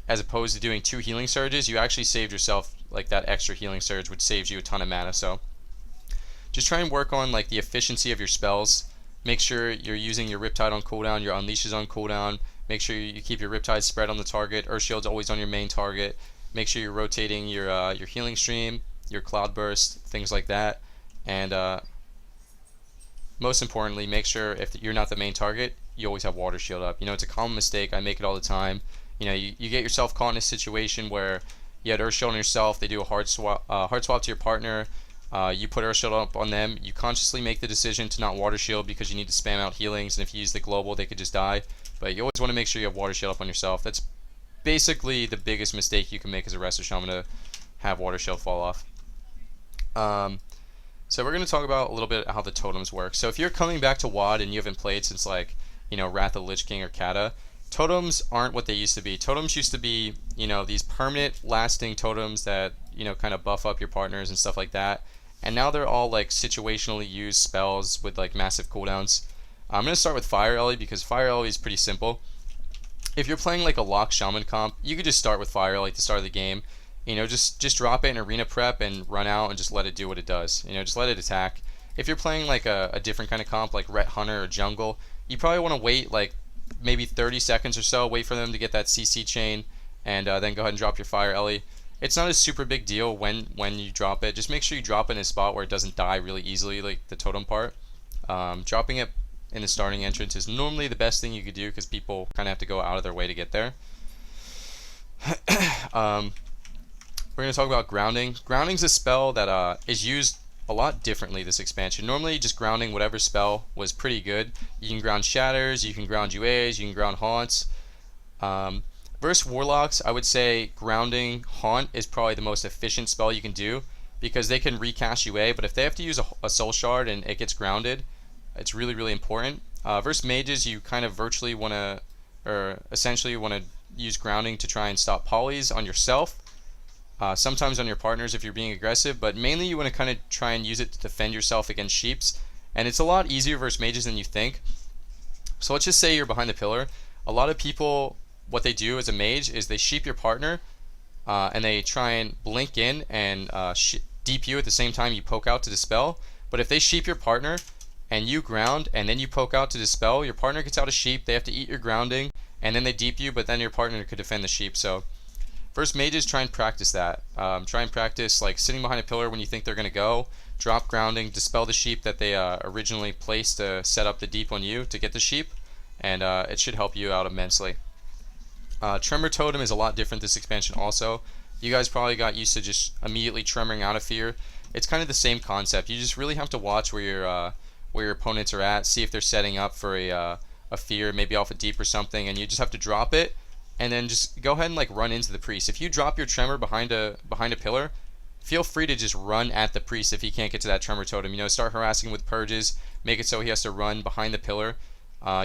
as opposed to doing 2 healing surges, you actually saved yourself like that extra healing surge, which saves you a ton of mana. So just try and work on like the efficiency of your spells. Make sure you're using your Riptide on cooldown, your Unleashes on cooldown. Make sure you keep your Riptide spread on the target. Earth Shield's always on your main target. Make sure you're rotating your healing stream, your Cloudburst, things like that. And most importantly, make sure if you're not the main target, you always have Water Shield up. You know, it's a common mistake. I make it all the time. You know, you get yourself caught in a situation where you had Earth Shield on yourself. They do a hard swap to your partner. You put Earth Shield up on them. You consciously make the decision to not Water Shield because you need to spam out healings, and if you use the global, they could just die. But you always want to make sure you have Water Shield up on yourself. That's basically the biggest mistake you can make as a Resto Shaman, to have Water Shield fall off. So we're going to talk about a little bit how the totems work. So if you're coming back to WoD and you haven't played since like, you know, Wrath of the Lich King or Kata, totems aren't what they used to be. Totems used to be, you know, these permanent lasting totems that, you know, kind of buff up your partners and stuff like that. And now they're all like situationally used spells with like massive cooldowns. I'm going to start with Fire Ellie because Fire Ellie is pretty simple. If you're playing like a lock Shaman comp, you could just start with Fire Ellie at the start of the game. You know, just drop it in arena prep and run out and just let it do what it does. You know, just let it attack. If you're playing like a different kind of comp like Ret Hunter or Jungle, you probably want to wait like maybe 30 seconds or so, wait for them to get that CC chain, and then go ahead and drop your Fire Ellie. It's not a super big deal when you drop it. Just make sure you drop it in a spot where it doesn't die really easily, like the totem part. Dropping it in the starting entrance is normally the best thing you could do because people kind of have to go out of their way to get there. We're going to talk about Grounding. Grounding's a spell that is used a lot differently this expansion. Normally just grounding whatever spell was pretty good. You can ground Shatters, you can ground UAs, you can ground Haunts. Versus Warlocks, I would say grounding Haunt is probably the most efficient spell you can do because they can recast UA, but if they have to use a Soul Shard and it gets grounded, it's really important. Versus Mages, you kind of virtually want to, or essentially want to use grounding to try and stop polys on yourself. Sometimes on your partners if you're being aggressive, but mainly you want to kind of try and use it to defend yourself against sheeps. And it's a lot easier versus mages than you think. So let's just say you're behind the pillar. A lot of people, what they do as a mage is they sheep your partner and they try and blink in and deep you at the same time you poke out to dispel. But if they sheep your partner and you ground and then you poke out to dispel, your partner gets out a sheep, they have to eat your grounding, and then they deep you, but then your partner could defend the sheep. So first, mages, try and practice that. Try and practice like sitting behind a pillar when you think they're going to go, drop grounding, dispel the sheep that they originally placed to set up the deep on you to get the sheep, and it should help you out immensely. Tremor Totem is a lot different this expansion also. You guys probably got used to just immediately tremoring out of fear. It's kind of the same concept. You just really have to watch where your opponents are at, see if they're setting up for a fear, maybe off a deep or something, and you just have to drop it. And then just go ahead and like run into the priest. If you drop your tremor behind a pillar, feel free to just run at the priest if he can't get to that tremor totem. You know, start harassing with purges, make it so he has to run behind the pillar.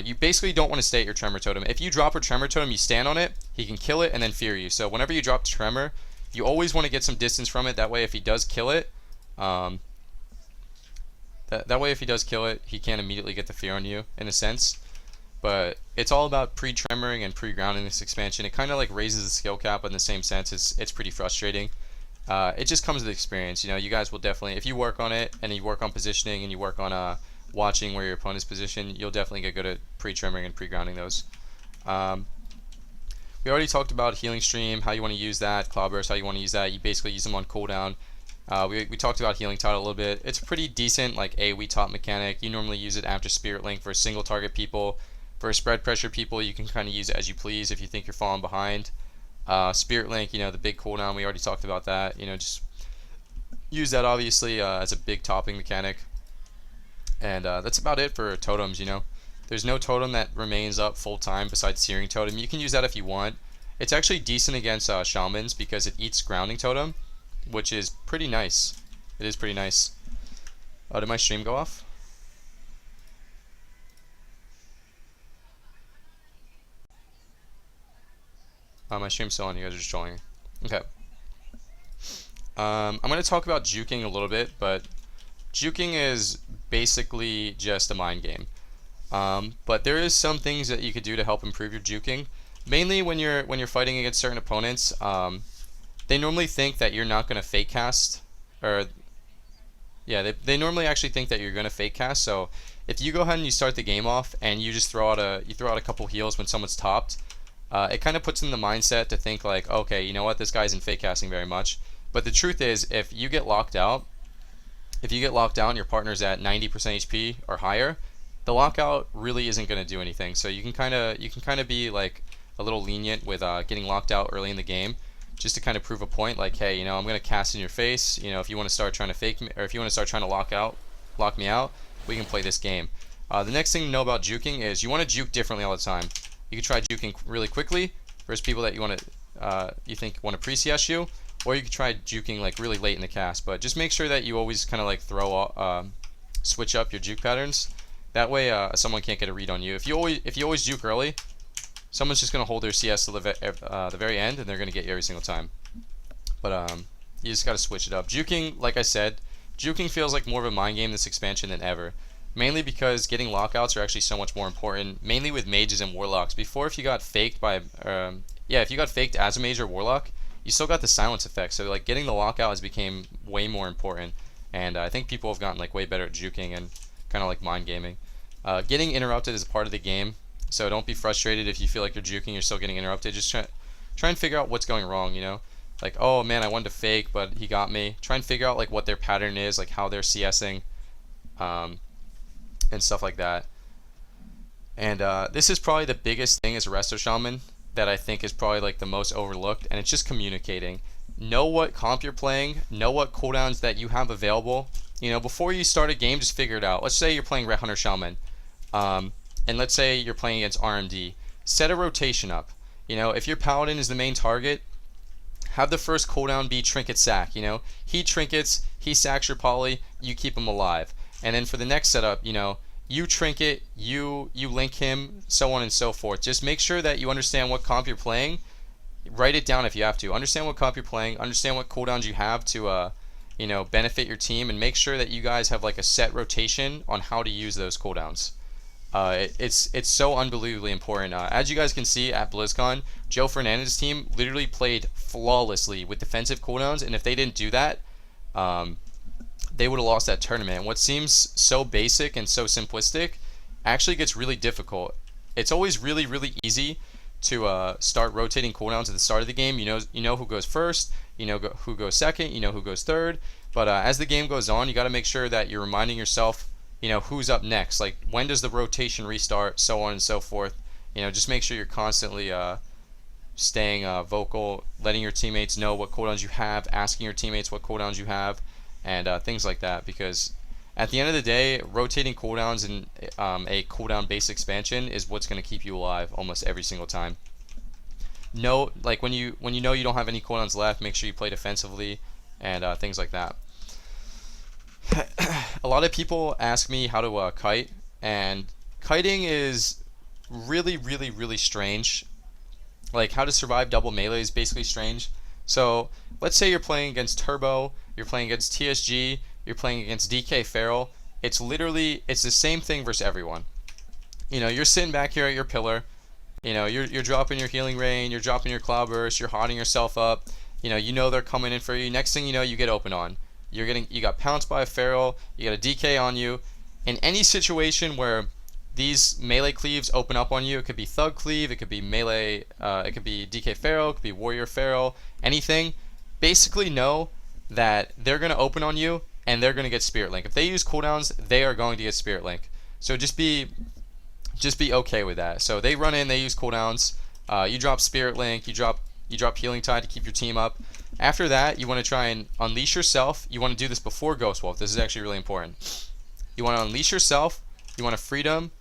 You basically don't want to stay at your tremor totem. If you drop a tremor totem, you stand on it, he can kill it and then fear you. So whenever you drop tremor, you always want to get some distance from it. That way, if he does kill it, that way if he does kill it, he can't immediately get the fear on you in a sense. But it's all about pre-tremoring and pre-grounding this expansion. It kind of like raises the skill cap, but in the same sense, it's pretty frustrating. It just comes with experience. You know, you guys will definitely, if you work on it and you work on positioning and you work on watching where your opponent's positioned, you'll definitely get good at pre-tremoring and pre-grounding those. we already talked about healing stream, how you want to use that, cloudburst, how you want to use that. You basically use them on cooldown. We talked about healing tide a little bit. It's pretty decent, like AoE top mechanic. You normally use it after Spirit Link for single target people. For spread pressure people, you can kind of use it as you please if you think you're falling behind. Spirit Link, the big cooldown, we already talked about that. Just use that obviously as a big topping mechanic. And that's about it for totems, There's no totem that remains up full time besides Searing Totem. You can use that if you want. It's actually decent against Shamans because it eats Grounding Totem, which is pretty nice. It is pretty nice. Did my stream go off? My stream's still on. You guys are just trolling. Okay. I'm going to talk about juking a little bit, but juking is basically just a mind game. But there is some things that you could do to help improve your juking. Mainly when you're fighting against certain opponents, they normally think that you're not going to fake cast, or yeah, they normally actually think that you're going to fake cast. So if you go ahead and you start the game off and you just throw out a couple heals when someone's topped, it kind of puts them in the mindset to think like, okay, you know what, this guy isn't fake casting very much. But the truth is, if you get locked out and your partner's at 90% HP or higher, the lockout really isn't going to do anything. So you can kind of be like a little lenient with getting locked out early in the game, just to kind of prove a point. Like, hey, I'm going to cast in your face. If you want to start trying to fake me, or if you want to start trying to lock me out, we can play this game. The next thing to know about juking is you want to juke differently all the time. You can try juking really quickly versus people that you think want to pre-CS you, or you can try juking like really late in the cast. But just make sure that you always kind of like switch up your juke patterns. That way, someone can't get a read on you. If you always juke early, someone's just gonna hold their CS to the very end, and they're gonna get you every single time. But you just gotta switch it up. Juking, like I said, juking feels like more of a mind game this expansion than ever. Mainly because getting lockouts are actually so much more important. Mainly with mages and warlocks. Before, if you got faked if you got faked as a mage or warlock, you still got the silence effect. So like getting the lockout has become way more important. And I think people have gotten like way better at juking and kind of like mind gaming. Getting interrupted is a part of the game, so don't be frustrated if you feel like you're juking, you're still getting interrupted. Just try and figure out what's going wrong, Like, oh man, I wanted to fake, but he got me. Try and figure out like what their pattern is, like how they're CSing, and stuff like that. And this is probably the biggest thing as a Resto Shaman that I think is probably like the most overlooked, and it's just communicating. Know what comp you're playing, know what cooldowns that you have available. Before you start a game, just figure it out. Let's say you're playing Red Hunter Shaman, and let's say you're playing against RMD. Set a rotation up. If your Paladin is the main target, have the first cooldown be Trinket Sack. He trinkets, he sacks your poly, you keep him alive. And then for the next setup, you trinket, you link him, so on and so forth. Just make sure that you understand what comp you're playing. Write it down if you have to. Understand what comp you're playing. Understand what cooldowns you have to benefit your team, and make sure that you guys have like a set rotation on how to use those cooldowns. It's so unbelievably important. As you guys can see at BlizzCon, Joe Fernandez's team literally played flawlessly with defensive cooldowns, and if they didn't do that, they would have lost that tournament. And what seems so basic and so simplistic actually gets really difficult. It's always really, really easy to start rotating cooldowns at the start of the game. You know who goes first, who goes second, who goes third. But as the game goes on, you got to make sure that you're reminding yourself, who's up next. Like, when does the rotation restart, so on and so forth. Just make sure you're constantly staying vocal, letting your teammates know what cooldowns you have, asking your teammates what cooldowns you have, and things like that. Because at the end of the day, rotating cooldowns in a cooldown-based expansion is what's going to keep you alive almost every single time. Like when you know you don't have any cooldowns left, make sure you play defensively and things like that. A lot of people ask me how to kite, and kiting is really, really, really strange. Like, how to survive double melee is basically strange. So let's say you're playing against Turbo, you're playing against TSG, you're playing against DK Feral. It's the same thing versus everyone. You're sitting back here at your pillar. You're dropping your healing rain, you're dropping your cloudburst, you're hotting yourself up. They're coming in for you. Next thing you know, you get open on. You got pounced by a feral, you got a DK on you. In any situation where these melee cleaves open up on you. It could be Thug Cleave, it could be melee, it could be DK Pharaoh, it could be Warrior Pharaoh, anything. Basically know that they're going to open on you and they're going to get Spirit Link. If they use cooldowns, they are going to get Spirit Link. So just be okay with that. So they run in, they use cooldowns. You drop Spirit Link, you drop Healing Tide to keep your team up. After that, you want to try and unleash yourself. You want to do this before Ghost Wolf. This is actually really important. You want to unleash yourself. You want to Freedom.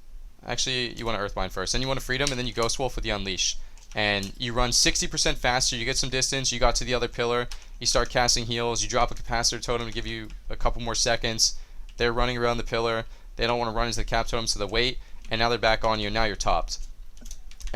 Actually, you want to Earthbind first. Then you want to Freedom, and then you Ghost Wolf with the Unleash. And you run 60% faster. You get some distance. You got to the other pillar. You start casting heals. You drop a Capacitor Totem to give you a couple more seconds. They're running around the pillar. They don't want to run into the Cap Totem, so they wait. And now they're back on you. And now you're topped.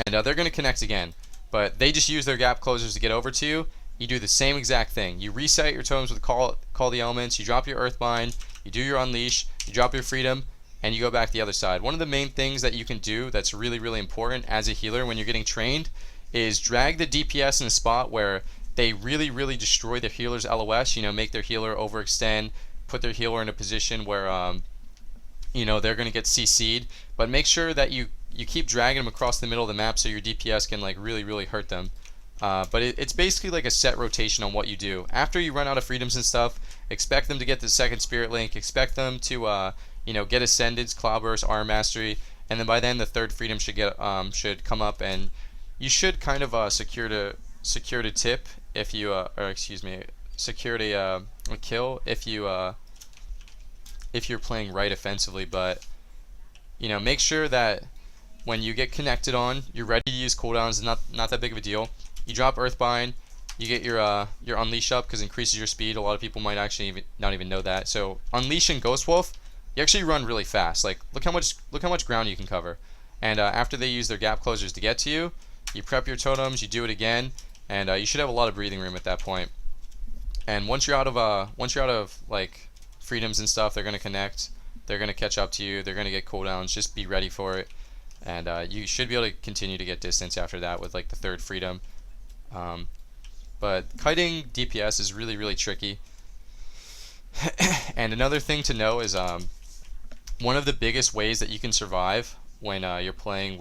And they're going to connect again. But they just use their gap closers to get over to you. You do the same exact thing. You reset your totems with call the elements. You drop your Earthbind. You do your Unleash. You drop your Freedom. And you go back the other side. One of the main things that you can do that's really, really important as a healer when you're getting trained is drag the DPS in a spot where they really, really destroy their healer's LOS. You know, make their healer overextend, put their healer in a position where, you know, they're going to get CC'd. But make sure that you keep dragging them across the middle of the map so your DPS can like really, really hurt them. But it's basically like a set rotation on what you do. After you run out of freedoms and stuff, expect them to get the second Spirit Link. Expect them to you know, get Ascendance, Cloudburst, Arm Mastery, and then by then the third freedom should come up, and you should kind of secure the tip if you or excuse me, secure a kill if you're playing right offensively. But you know, make sure that when you get connected on, you're ready to use cooldowns. Not that big of a deal. You drop Earthbind, you get your Unleash up because it increases your speed. A lot of people might actually not even know that. So Unleash and Ghost Wolf, you actually run really fast. Like look how much ground you can cover. And after they use their gap closers to get to you, you prep your totems, you do it again, and you should have a lot of breathing room at that point. And once you're out of like freedoms and stuff, they're gonna connect. They're gonna catch up to you. They're gonna get cooldowns. Just be ready for it. And you should be able to continue to get distance after that with like the third freedom. But kiting DPS is really, really tricky. And another thing to know is one of the biggest ways that you can survive when you're playing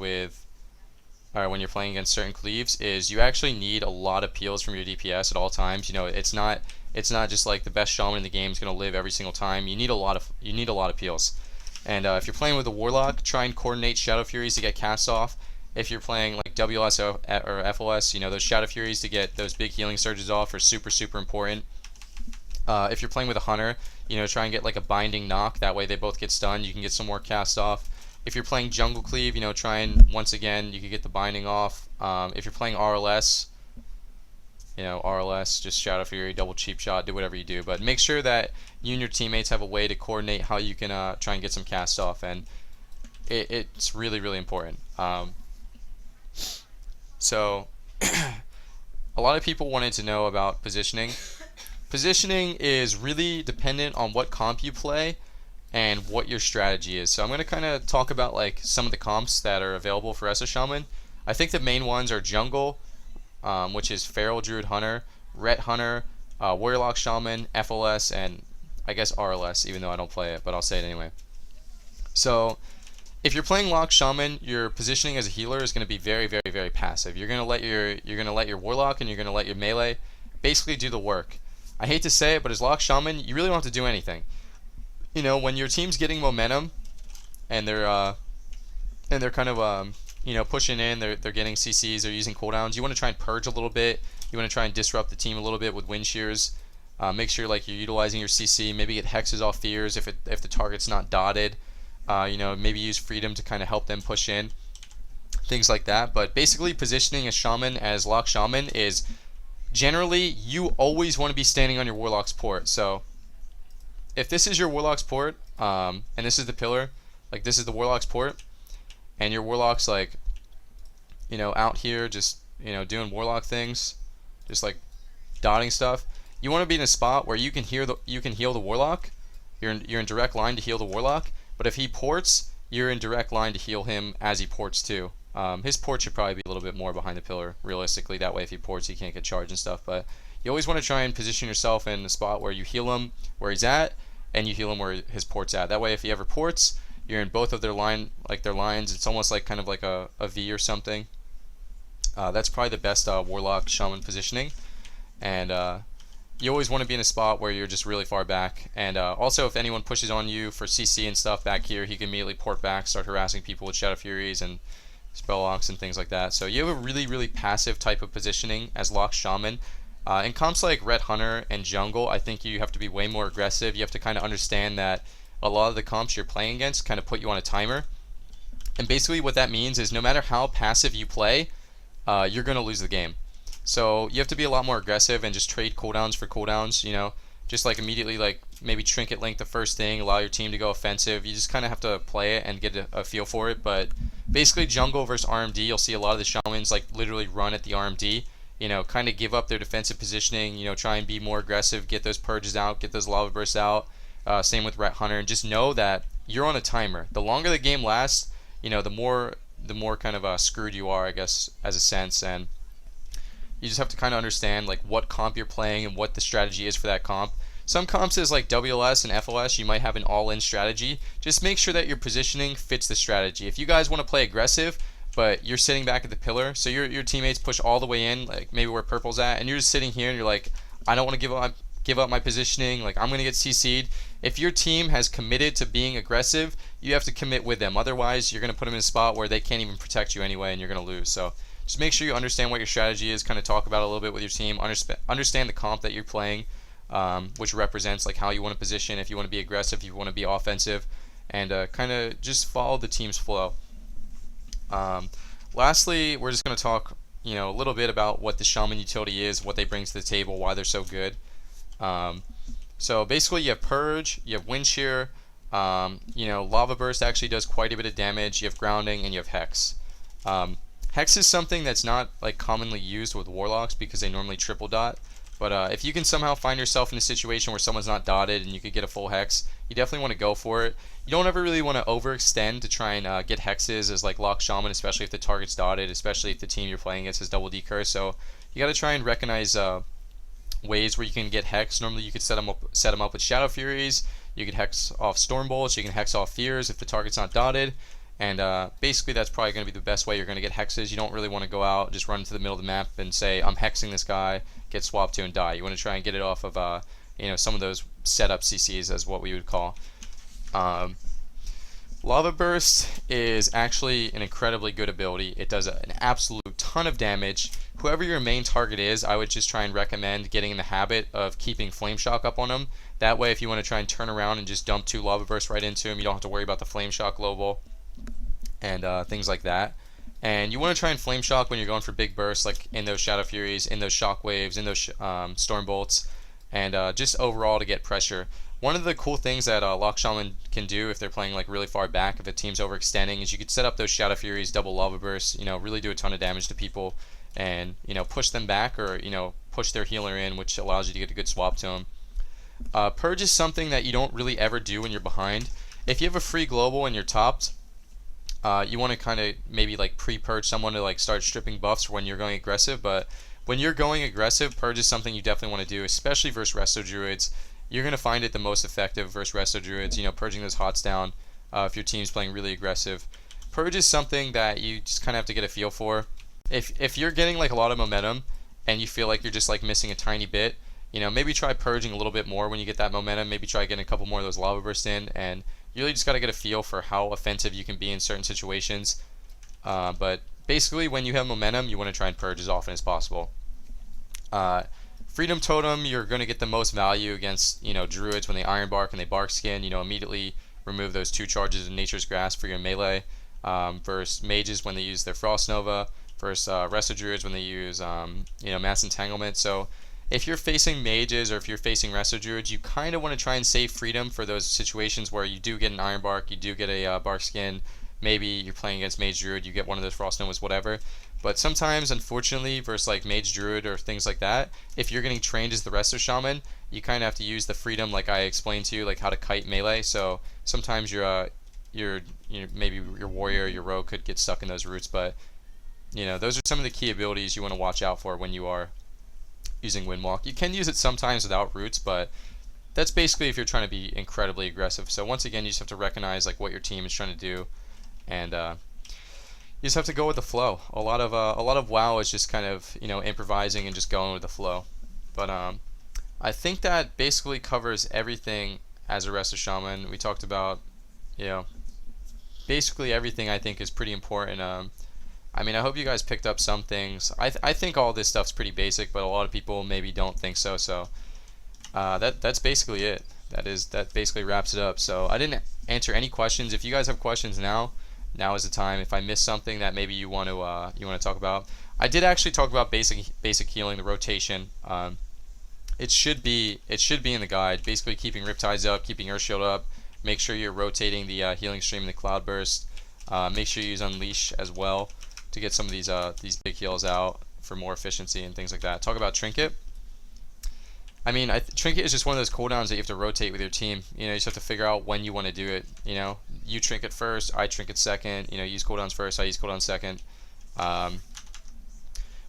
against certain cleaves is you actually need a lot of peels from your DPS at all times. You know, it's not just like the best shaman in the game is going to live every single time. You need a lot of peels. And if you're playing with a Warlock, try and coordinate Shadow Furies to get cast off. If you're playing like WS or FOS, you know, those Shadow Furies to get those big healing surges off are super, super important. If you're playing with a Hunter, you know, try and get like a binding knock. That way they both get stunned. You can get some more cast off. If you're playing Jungle Cleave, you know, try and once again you can get the binding off. If you're playing RLS, you know, RLS, just Shadow Fury, double cheap shot, do whatever you do. But make sure that you and your teammates have a way to coordinate how you can try and get some cast off, and it's really, really important. So a lot of people wanted to know about positioning. Positioning is really dependent on what comp you play and what your strategy is. So I'm going to kind of talk about like some of the comps that are available for Resto Shaman. I think the main ones are Jungle, which is Feral Druid Hunter, Ret Hunter, Warlock Shaman, FLS, and I guess RLS, even though I don't play it, but I'll say it anyway. So if you're playing Lock Shaman, your positioning as a healer is going to be very, very, very passive. You're going to let your Warlock and you're going to let your melee basically do the work. I hate to say it, but as Lock Shaman, you really don't have to do anything. You know, when your team's getting momentum and they're kind of you know, pushing in, they're getting CCs, they're using cooldowns, you want to try and purge a little bit. You want to try and disrupt the team a little bit with wind shears. Make sure like you're utilizing your CC. Maybe get hexes off fears if the target's not dotted. You know, maybe use freedom to kind of help them push in, things like that. But basically, positioning a shaman as Lock Shaman is generally you always want to be standing on your Warlock's port. So if this is your Warlock's port, and this is the pillar, like this is the Warlock's port, and your Warlock's like, you know, out here just, you know, doing Warlock things, just like dotting stuff. You want to be in a spot where you can heal the Warlock. You're in direct line to heal the Warlock. But if he ports, you're in direct line to heal him as he ports too. His port should probably be a little bit more behind the pillar, realistically. That way if he ports, he can't get charged and stuff. But you always want to try and position yourself in the spot where you heal him where he's at, and you heal him where his port's at. That way if he ever ports, You're in both of their lines. It's almost like kind of like a V or something. That's probably the best Warlock Shaman positioning. And you always want to be in a spot where you're just really far back. And also, if anyone pushes on you for CC and stuff back here, he can immediately port back, start harassing people with Shadow Furies and Spell Locks and things like that. So you have a really, really passive type of positioning as Lock Shaman. In comps like Red Hunter and Jungle, I think you have to be way more aggressive. You have to kind of understand that a lot of the comps you're playing against kind of put you on a timer. And basically what that means is no matter how passive you play, you're going to lose the game. So you have to be a lot more aggressive and just trade cooldowns for cooldowns, you know. Just like immediately like maybe Trinket Link the first thing, allow your team to go offensive. You just kind of have to play it and get a feel for it. But basically Jungle versus RMD, you'll see a lot of the Shamans like literally run at the RMD. You know, kind of give up their defensive positioning, you know, try and be more aggressive, get those purges out, get those lava bursts out. Same with Ret Hunter, and just know that you're on a timer. The longer the game lasts, you know, the more kind of screwed you are, I guess, as a sense. And you just have to kind of understand like what comp you're playing and what the strategy is for that comp. Some comps is like WLS and FLS, you might have an all-in strategy. Just make sure that your positioning fits the strategy. If you guys want to play aggressive, but you're sitting back at the pillar, so your teammates push all the way in, like maybe where purple's at, and you're just sitting here and you're like, I don't want to give up my positioning, like I'm gonna get CC'd. If your team has committed to being aggressive, you have to commit with them. Otherwise, you're gonna put them in a spot where they can't even protect you anyway, and you're gonna lose. So just make sure you understand what your strategy is. Kind of talk about it a little bit with your team. Understand the comp that you're playing, which represents like how you want to position. If you want to be aggressive, if you want to be offensive, and kind of just follow the team's flow. Lastly, we're just going to talk, you know, a little bit about what the Shaman utility is, what they bring to the table, why they're so good. So basically, you have Purge, you have Wind Shear, you know, Lava Burst actually does quite a bit of damage. You have Grounding, and you have Hex. Hex is something that's not like commonly used with Warlocks because they normally triple dot. But if you can somehow find yourself in a situation where someone's not dotted and you could get a full Hex, you definitely want to go for it. You don't ever really want to overextend to try and get Hexes as like Lock Shaman, especially if the target's dotted, especially if the team you're playing against has double decurse. So you got to try and recognize ways where you can get Hex. Normally you could set them up with Shadow Furies. You could Hex off Storm Bolts. You can Hex off Fears if the target's not dotted. And basically that's probably going to be the best way you're going to get Hexes. You don't really want to go out, just run into the middle of the map and say, I'm Hexing this guy, get swapped to and die. You want to try and get it off of you know, some of those setup CCs as what we would call. Lava Burst is actually an incredibly good ability. It does an absolute ton of damage. Whoever your main target is, I would just try and recommend getting in the habit of keeping Flame Shock up on them. That way if you want to try and turn around and just dump 2 Lava Bursts right into him, you don't have to worry about the Flame Shock global and things like that. And you want to try and Flame Shock when you're going for big bursts, like in those Shadow Furies, in those Shock Waves, in those Storm Bolts, and just overall to get pressure. One of the cool things that Lock Shaman can do if they're playing like really far back, if a team's overextending, is you could set up those Shadow Furies, double Lava Bursts, you know, really do a ton of damage to people, and you know, push them back, or you know, push their healer in, which allows you to get a good swap to them. Purge is something that you don't really ever do when you're behind. If you have a free global and you're topped, you want to kind of maybe like pre-purge someone to like start stripping buffs when you're going aggressive. But when you're going aggressive, purge is something you definitely want to do, especially versus Resto Druids. You're going to find it the most effective versus Resto Druids, you know, purging those hots down if your team's playing really aggressive. Purge is something that you just kind of have to get a feel for. If you're getting like a lot of momentum and you feel like you're just like missing a tiny bit, you know, maybe try purging a little bit more when you get that momentum. Maybe try getting a couple more of those Lava Bursts in, and you really just got to get a feel for how offensive you can be in certain situations. But basically, when you have momentum, you want to try and purge as often as possible. Freedom Totem, you're going to get the most value against, you know, Druids when they Iron Bark and they Bark Skin. You know, immediately remove those 2 charges of Nature's Grasp for your melee. Versus Mages when they use their Frost Nova. Versus Resto Druids when they use, you know, Mass Entanglement. So if you're facing Mages or if you're facing Resto Druids, you kind of want to try and save Freedom for those situations where you do get an Iron Bark, you do get a Bark Skin. Maybe you're playing against Mage Druid, you get one of those Frost Novas, whatever. But sometimes, unfortunately, versus like Mage Druid or things like that, if you're getting trained as the Resto Shaman, you kind of have to use the Freedom, like I explained to you, like how to kite melee. So sometimes maybe your warrior, your rogue could get stuck in those roots. But you know, those are some of the key abilities you want to watch out for when you are using Windwalk. You can use it sometimes without roots, but that's basically if you're trying to be incredibly aggressive. So once again, you just have to recognize like what your team is trying to do, and you just have to go with the flow. A lot of WoW is just kind of, you know, improvising and just going with the flow. But I think that basically covers everything as a Resto Shaman. We talked about, you know, basically everything. I think is pretty important. I mean, I hope you guys picked up some things. I think all this stuff's pretty basic, but a lot of people maybe don't think so. So that's basically it. That basically wraps it up. So I didn't answer any questions. If you guys have questions now is the time. If I missed something that maybe you want to talk about, I did actually talk about basic healing, the rotation. It should be in the guide. Basically, keeping Riptides up, keeping Earth Shield up. Make sure you're rotating the healing stream and the Cloud Burst. Make sure you use Unleash as well to get some of these big heals out for more efficiency and things like that. Talk about Trinket. I mean, Trinket is just one of those cooldowns that you have to rotate with your team. You know, you just have to figure out when you want to do it. You know, you Trinket first, I Trinket second. You know, use cooldowns first, I use cooldown second.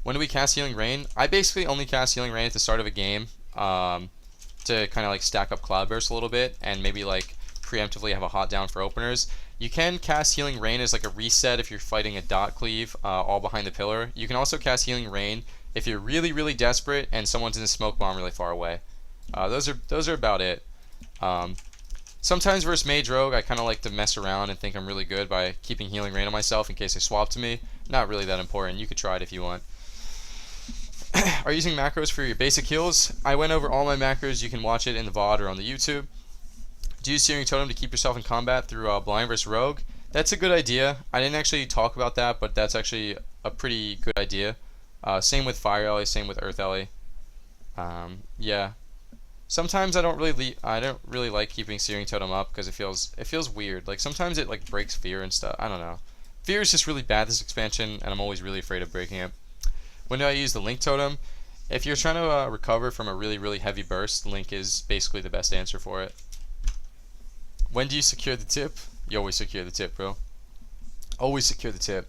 When do we cast Healing Rain? I basically only cast Healing Rain at the start of a game to kind of like stack up Cloud Burst a little bit and maybe like preemptively have a hot down for openers. You can cast Healing Rain as like a reset if you're fighting a dot cleave all behind the pillar. You can also cast Healing Rain if you're really desperate and someone's in a smoke bomb really far away. Those are about it. Sometimes versus Mage Rogue, I kind of like to mess around and think I'm really good by keeping Healing Rain on myself in case they swap to me. Not really that important. You could try it if you want. Are you using macros for your basic heals? I went over all my macros. You can watch it in the VOD or on the YouTube. Do you use Searing Totem to keep yourself in combat through blind versus rogue? That's a good idea. I didn't actually talk about that, but that's actually a pretty good idea. Same with Fire Ellie, same with Earth Ellie. Yeah. Sometimes I don't really like keeping Searing Totem up because it feels weird. Like sometimes it like breaks fear and stuff. I don't know. Fear is just really bad this expansion, and I'm always really afraid of breaking it. When do I use the Link Totem? If you're trying to recover from a really heavy burst, Link is basically the best answer for it. When do you secure the tip? You always secure the tip, bro. Always secure the tip.